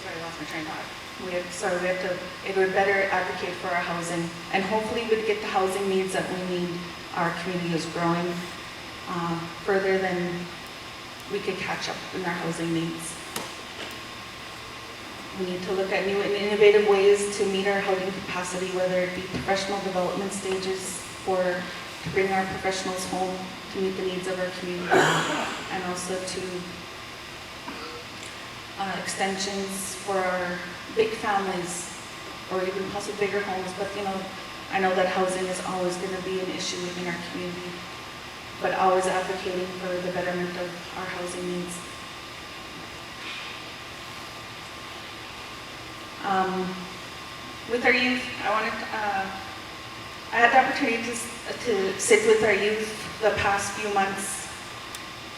L: Sorry, I lost my train of thought. It would better advocate for our housing, and hopefully we'd get the housing needs that we need. Our community is growing further than we could catch up in our housing needs. We need to look at new and innovative ways to meet our housing capacity, whether it be professional development stages or to bring our professionals home to meet the needs of our community, and also to extensions for our big families or even possibly bigger homes. But I know that housing is always going to be an issue within our community, but always advocating for the betterment of our housing needs. With our youth, I had the opportunity to sit with our youth the past few months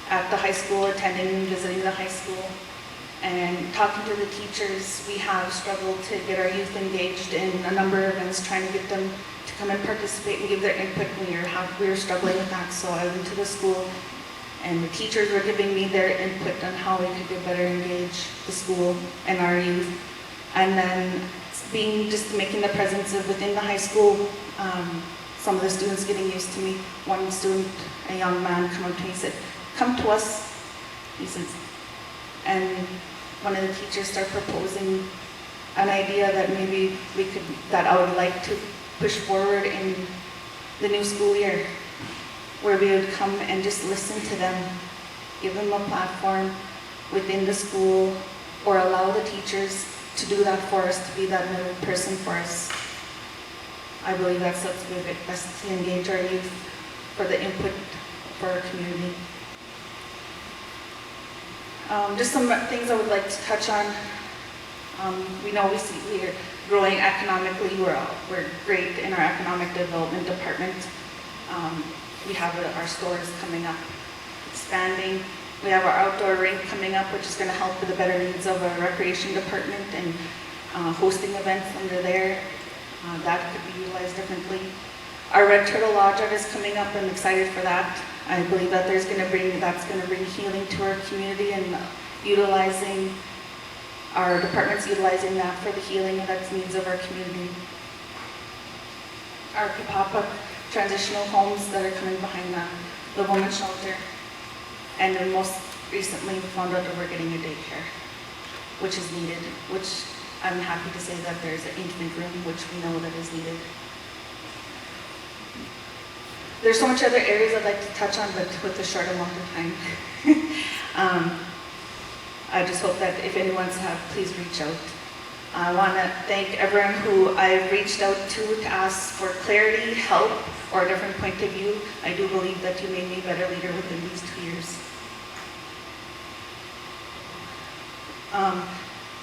L: at the high school, attending and visiting the high school, and talking to the teachers. We have struggled to get our youth engaged in a number of events, trying to get them to come and participate and give their input. We were struggling with that, so I went to the school, and the teachers were giving me their input on how we could better engage the school and our youth. And then making the presence of within the high school, some of the students getting used to me. One student, a young man, come up to me and said, "Come to us," he says. And one of the teachers started proposing an idea that maybe that I would like to push forward in the new school year, where we would come and just listen to them, give them a platform within the school, or allow the teachers to do that for us, to be that middle person for us. I believe that's what's best to engage our youth for the input for our community. Just some things I would like to touch on. We know we are growing economically. We're great in our economic development department. We have our stores coming up, expanding. We have our outdoor rink coming up, which is going to help with the better needs of our recreation department and hosting events under there. That could be utilized differently. Our Red Turtle Lodge is coming up. I'm excited for that. I believe that that's going to bring healing to our community, and utilizing our departments utilizing that for the healing of the needs of our community. Our Kapapa transitional homes that are coming behind the women's shelter. And then most recently, we found out that we're getting a daycare, which is needed, which I'm happy to say that there's an infant room, which we know that is needed. There's so much other areas I'd like to touch on, but with a short amount of time. I just hope that if anyone's please reach out. I want to thank everyone who I've reached out to ask for clarity, help, or a different point of view. I do believe that you made me a better leader within these 2 years.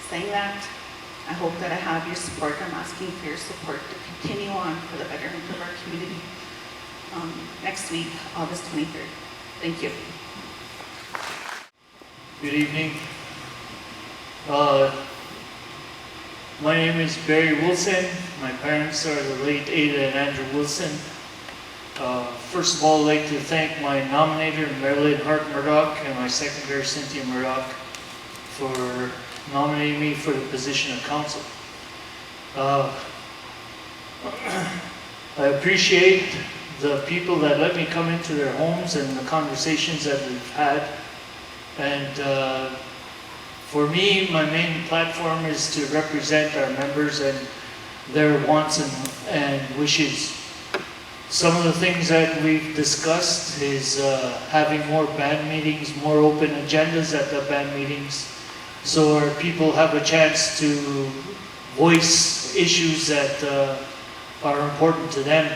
L: Saying that, I hope that I have your support. I'm asking for your support to continue on for the betterment of our community next week, August 23rd. Thank you.
M: Good evening. My name is Barry Wilson. My parents are the late Ada and Andrew Wilson. First of all, I'd like to thank my nominator, Marilyn Hart Murdock, and my seconder, Cynthia Murdock, for nominating me for the position of council. I appreciate the people that let me come into their homes and the conversations that we've had. And for me, my main platform is to represent our members and their wants and wishes. Some of the things that we've discussed is having more band meetings, more open agendas at the band meetings, so our people have a chance to voice issues that are important to them.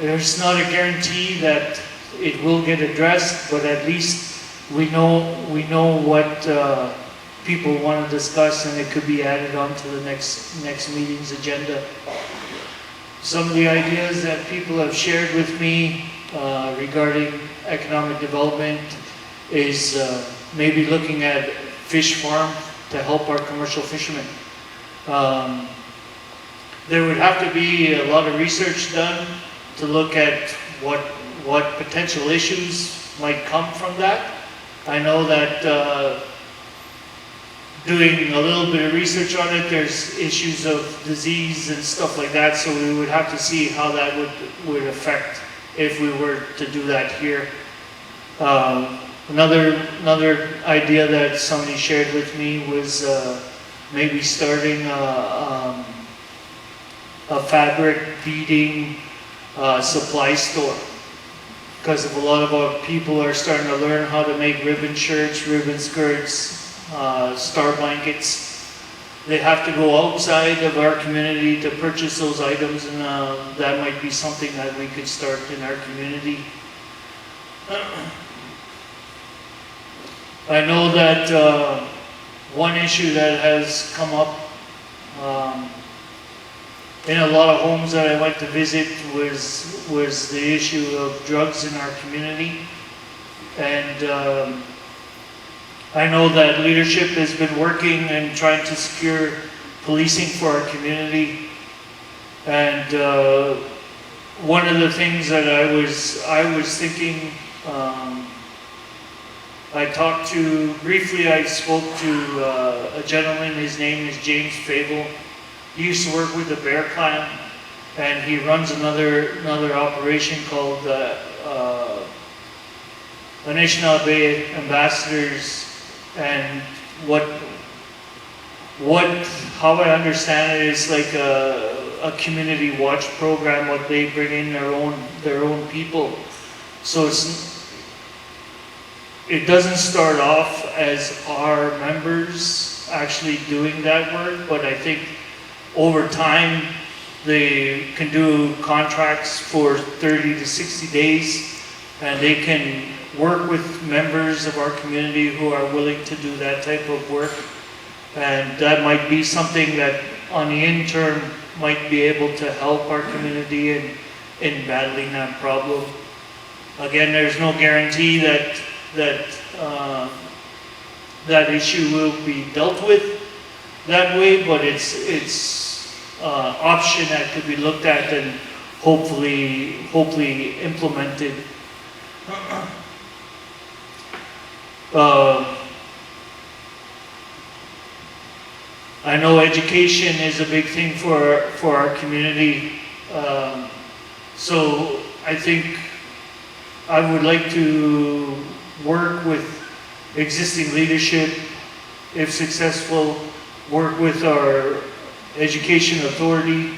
M: There's not a guarantee that it will get addressed, but at least we know what people want to discuss, and it could be added on to the next meeting's agenda. Some of the ideas that people have shared with me regarding economic development is maybe looking at fish farm to help our commercial fishermen. There would have to be a lot of research done to look at what potential issues might come from that. I know that doing a little bit of research on it, there's issues of disease and stuff like that, so we would have to see how that would affect if we were to do that here. Another idea that somebody shared with me was maybe starting a fabric beading supply store, because a lot of our people are starting to learn how to make ribbon shirts, ribbon skirts, star blankets. They have to go outside of our community to purchase those items, and that might be something that we could start in our community. I know that one issue that has come up in a lot of homes that I went to visit was the issue of drugs in our community. And I know that leadership has been working and trying to secure policing for our community. And one of the things that I was thinking, I spoke to a gentleman, his name is James Fable. He used to work with the Bear Clan, and he runs another operation called the Anishinaabe Ambassadors. And how I understand it is like a community watch program. What they bring in their own people. So it doesn't start off as our members actually doing that work, but I think over time they can do contracts for 30 to 60 days, and they can work with members of our community who are willing to do that type of work. And that might be something that on the interim might be able to help our community in battling that problem. Again, there's no guarantee that issue will be dealt with that way, but it's option that could be looked at and hopefully implemented. I know education is a big thing for our community, so I think I would like to work with existing leadership, if successful, work with our education authority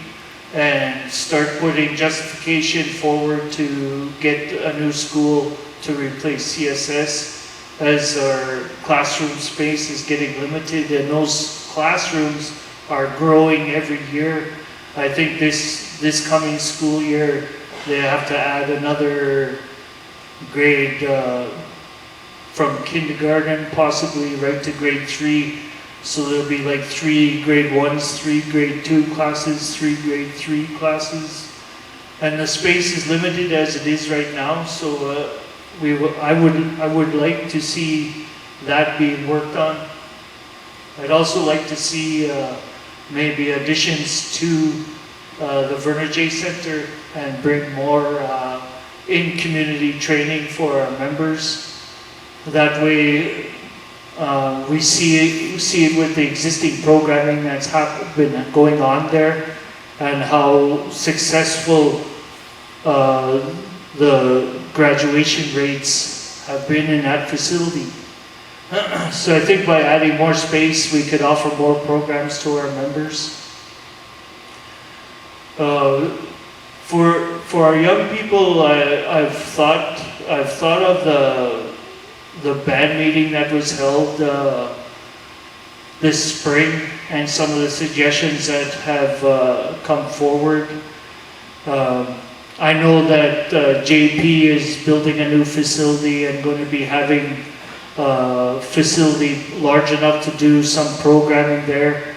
M: and start putting justification forward to get a new school to replace CSS, as our classroom space is getting limited, and those classrooms are growing every year. I think this coming school year they have to add another grade from kindergarten possibly right to grade 3. So there'll be like 3 grade 1s, 3 grade 2 classes, 3 grade 3 classes. And the space is limited as it is right now, so I would like to see that being worked on. I'd also like to see maybe additions to the Verna J Center and bring more in-community training for our members. That way, we see it with the existing programming that's been going on there, and how successful the graduation rates have been in that facility. So I think by adding more space, we could offer more programs to our members. For our young people, I've thought of the band meeting that was held this spring, and some of the suggestions that have come forward. I know that JP is building a new facility and going to be having a facility large enough to do some programming there.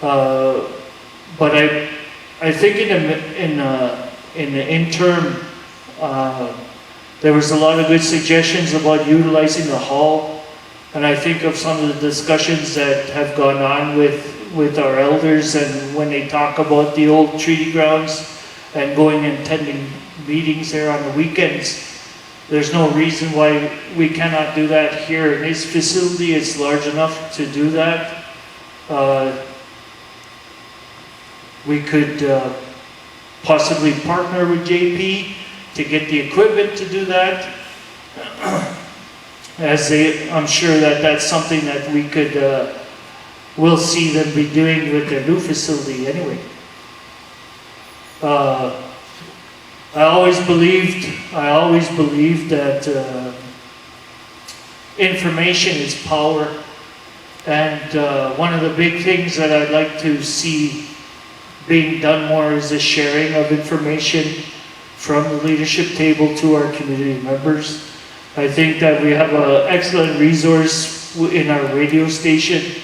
M: But I think in the interim, there was a lot of good suggestions about utilizing the hall, and I think of some of the discussions that have gone on with our elders, and when they talk about the old treaty grounds and going and attending meetings there on the weekends. There's no reason why we cannot do that here in this facility. It's large enough to do that. We could possibly partner with JP to get the equipment to do that. I'm sure that that's something that we could, we'll see them be doing with their new facility anyway. I always believed that information is power, and one of the big things that I'd like to see being done more is the sharing of information from the leadership table to our community members. I think that we have an excellent resource in our radio station.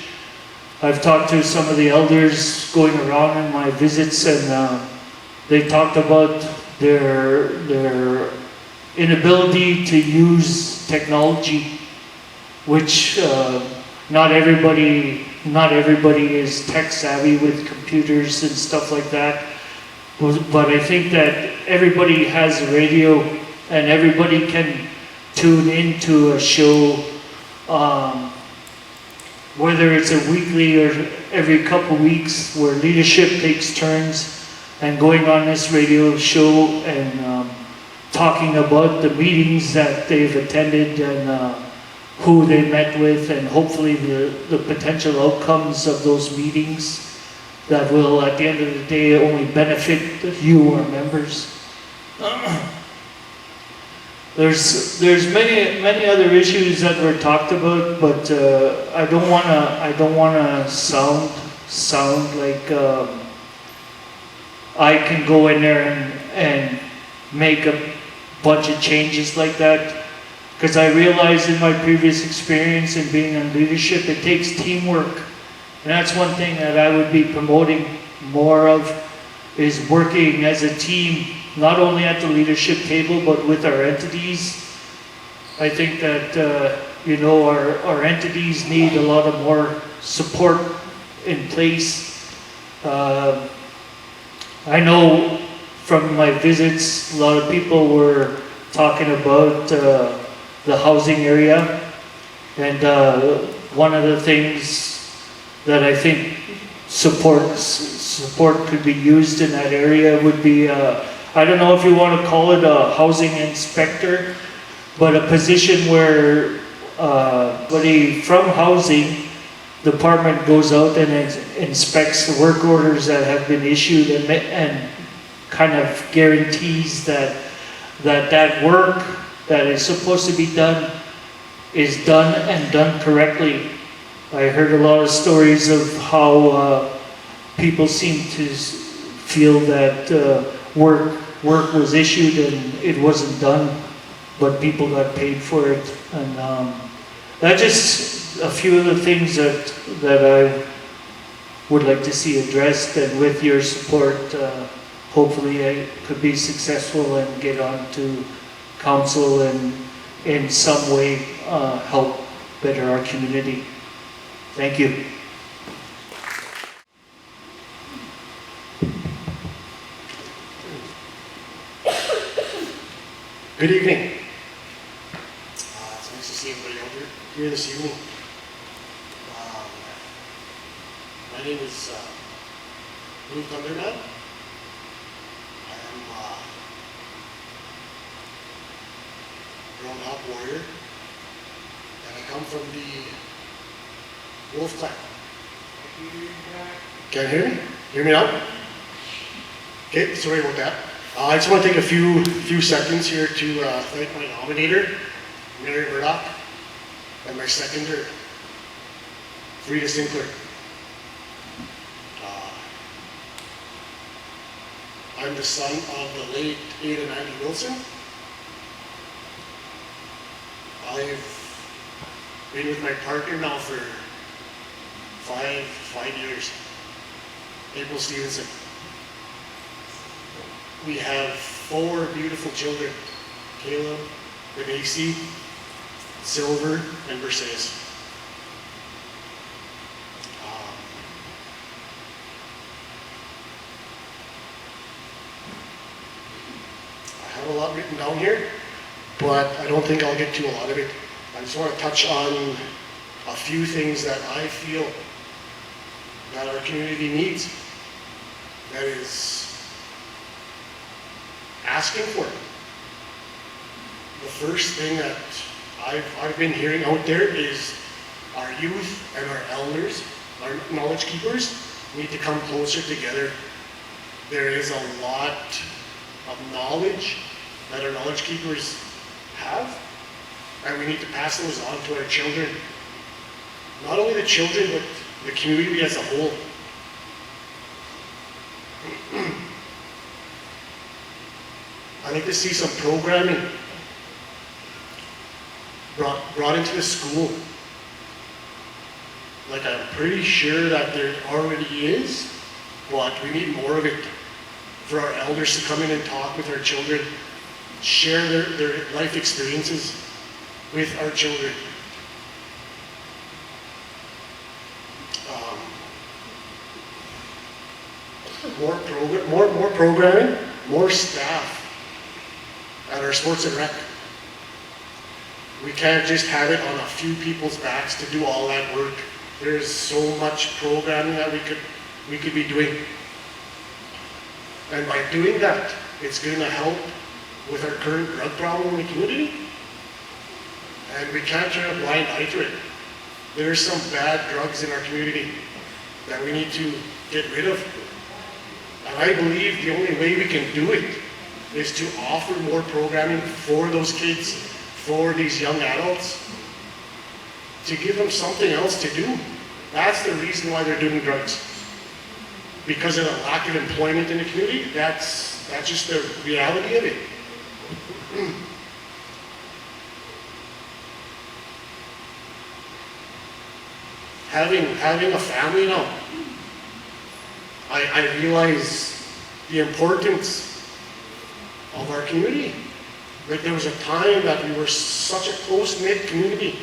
M: I've talked to some of the elders going around in my visits, and they talked about their inability to use technology, which not everybody is tech savvy with computers and stuff like that. But I think that everybody has a radio, and everybody can tune into a show, whether it's a weekly or every couple weeks, where leadership takes turns and going on this radio show and talking about the meetings that they've attended and who they met with, and hopefully the potential outcomes of those meetings that will, at the end of the day, only benefit you, our members. There's many other issues that were talked about, but I don't wanna sound like I can go in there and make a bunch of changes like that, because I realized in my previous experience in being in leadership, it takes teamwork, and that's one thing that I would be promoting more of, is working as a team, not only at the leadership table, but with our entities. I think that our entities need a lot of more support in place. I know from my visits, a lot of people were talking about the housing area, and one of the things that I think support could be used in that area would be, I don't know if you want to call it a housing inspector, but a position where somebody from housing department goes out and inspects the work orders that have been issued, and kind of guarantees that work that is supposed to be done is done and done correctly. I heard a lot of stories of how people seem to feel that work was issued and it wasn't done, but people got paid for it. And that's just a few of the things that I would like to see addressed, and with your support, hopefully I could be successful and get on to council and in some way help better our community. Thank you.
N: Good evening. It's nice to see everybody out here this evening. My name is Blue Thunderman. I am a ground-up warrior, and I come from the Wolf Clan. Can't hear me? Hear me now? Okay, sorry about that. I just want to take a few seconds here to thank my nominator, Kristin Murdock, and my seconder, Kristin Sinclair. I'm the son of the late Ada and Andy Wilson. I've been with my partner now for five years, April Stevenson. We have 4 beautiful children, Caleb, Renacey, Silver, and Mercedes. I have a lot written down here, but I don't think I'll get to a lot of it. I just want to touch on a few things that I feel that our community needs. That is asking for it. The first thing that I've been hearing out there is our youth and our elders, our knowledge keepers, need to come closer together. There is a lot of knowledge that our knowledge keepers have, and we need to pass those on to our children. Not only the children, but the community as a whole. I'd like to see some programming brought into the school. Like, I'm pretty sure that there already is, but we need more of it. For our elders to come in and talk with our children, share their life experiences with our children. More programming, more staff at our sports and rec. We can't just have it on a few people's backs to do all that work. There's so much programming that we could be doing. And by doing that, it's going to help with our current drug problem in the community. And we can't turn a blind eye to it. There's some bad drugs in our community that we need to get rid of. And I believe the only way we can do it is to offer more programming for those kids, for these young adults, to give them something else to do. That's the reason why they're doing drugs. Because of the lack of employment in the community, that's just the reality of it. Having a family now, I realize the importance of our community. Like, there was a time that we were such a close-knit community.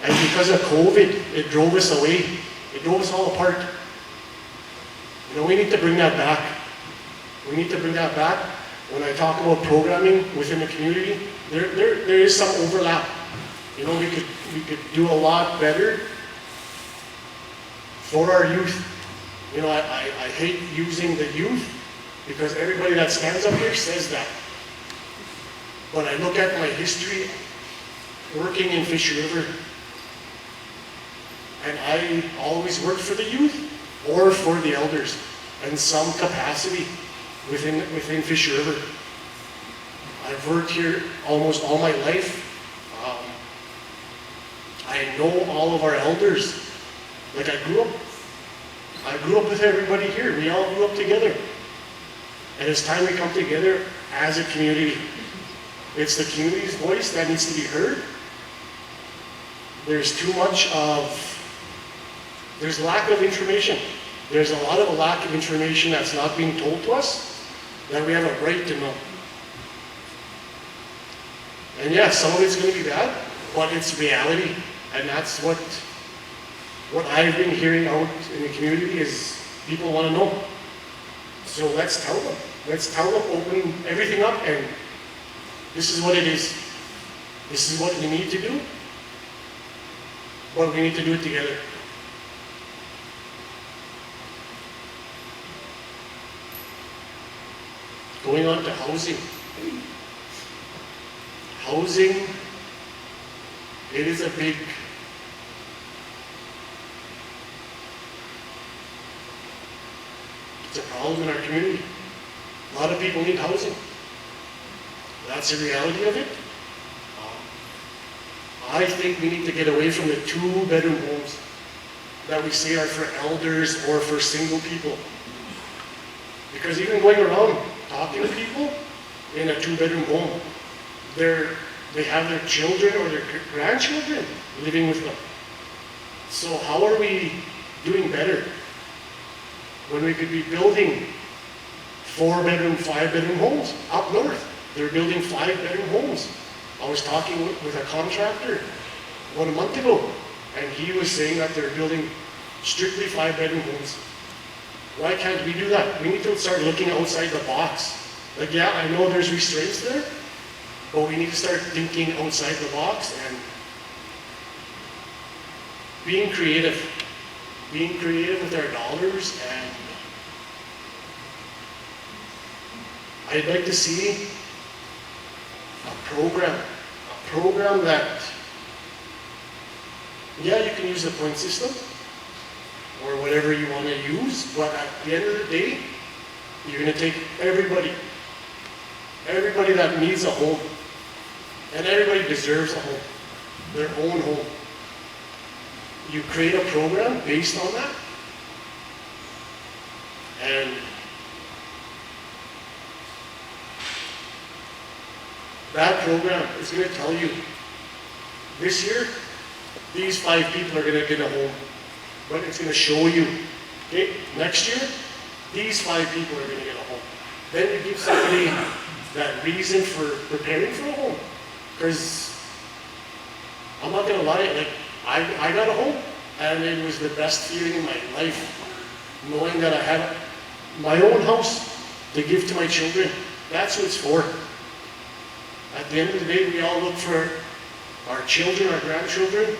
N: And because of COVID, it drove us away. It drove us all apart. You know, we need to bring that back. We need to bring that back. When I talk about programming within the community, there is some overlap. You know, we could do a lot better for our youth. You know, I hate using the youth because everybody that stands up here says that. But I look at my history working in Fish River, and I always worked for the youth or for the elders in some capacity within Fish River. I've worked here almost all my life. I know all of our elders. Like, I grew up with everybody here. We all grew up together. And it's time we come together as a community. It's the community's voice that needs to be heard. There's lack of information. There's a lot of lack of information that's not being told to us that we have a right to know. And yes, some of it's going to be bad, but it's reality. And that's what what I've been hearing out in the community is people want to know. So let's tell them. Let's tell them, open everything up, and this is what it is. This is what we need to do, but we need to do it together. Going on to housing. Housing, it is a big, it's a problem in our community. A lot of people need housing. That's the reality of it. I think we need to get away from the 2-bedroom homes that we say are for elders or for single people. Because even going around talking to people in a 2-bedroom home, they have their children or their grandchildren living with them. So how are we doing better when we could be building 4-bedroom, 5-bedroom homes up north? They're building 5-bedroom homes. I was talking with a contractor 1 month ago, and he was saying that they're building strictly 5-bedroom homes. Why can't we do that? We need to start looking outside the box. Like, yeah, I know there's restraints there, but we need to start thinking outside the box and being creative with our dollars. And I'd like to see a program that, yeah, you can use the point system or whatever you want to use, but at the end of the day, you're going to take everybody that needs a home, and everybody deserves a home, their own home. You create a program based on that, and that program is going to tell you, this year, these 5 people are going to get a home, but it's going to show you, okay, next year, these 5 people are going to get a home. Then you give somebody that reason for preparing for a home. Because I'm not going to lie, like, I got a home, and it was the best feeling in my life, knowing that I had my own house to give to my children. That's what it's for. At the end of the day, we all look for our children, our grandchildren.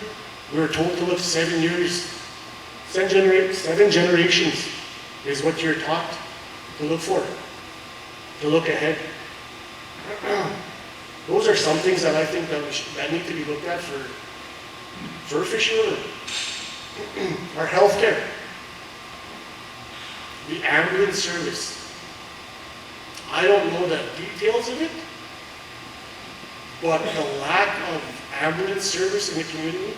N: We were told to look 7 years. 7 generations is what you're taught to look for, to look ahead. Those are some things that I think that need to be looked at for Fish River. Our healthcare, the ambulance service. I don't know the details of it, but the lack of ambulance service in the community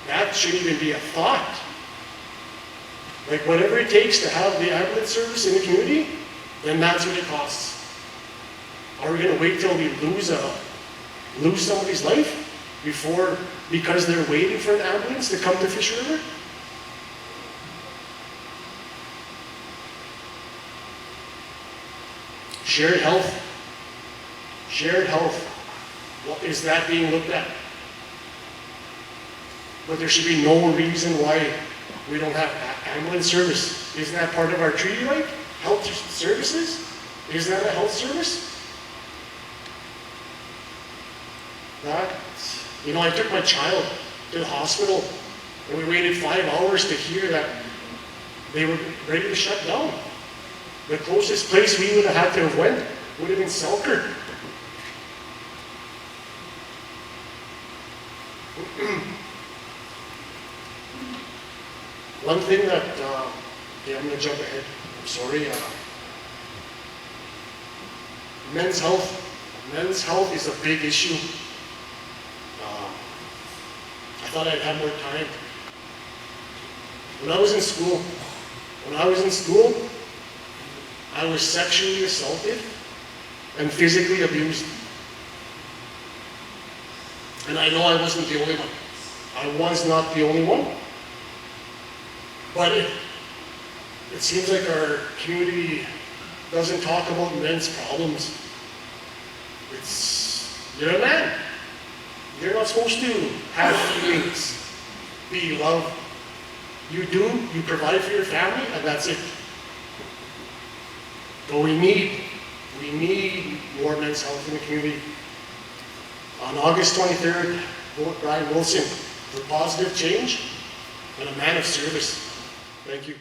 N: that shouldn't even be a thought. Like, whatever it takes to have the ambulance service in the community, then that's what it costs. Are we going to wait till we lose somebody's life because they're waiting for an ambulance to come to Fish River? Shared health. What is that being looked at? But there should be no reason why we don't have ambulance service. Isn't that part of our treaty right? Health services? Is that a health service? I took my child to the hospital, and we waited 5 hours to hear that they were ready to shut down. The closest place we would have had to have went would have been Selkirk. One thing that, I'm going to jump ahead, I'm sorry. Men's health. Men's health is a big issue. I thought I'd have more time. When I was in school, I was sexually assaulted and physically abused. And I know I wasn't the only one. I was not the only one. But it seems like our community doesn't talk about men's problems. You're a man. You're not supposed to have feelings, be loved. You do, you provide for your family, and that's it. But we need more men's health in the community. On August 23rd, vote Brian Wilson for positive change and a man of service. Thank you.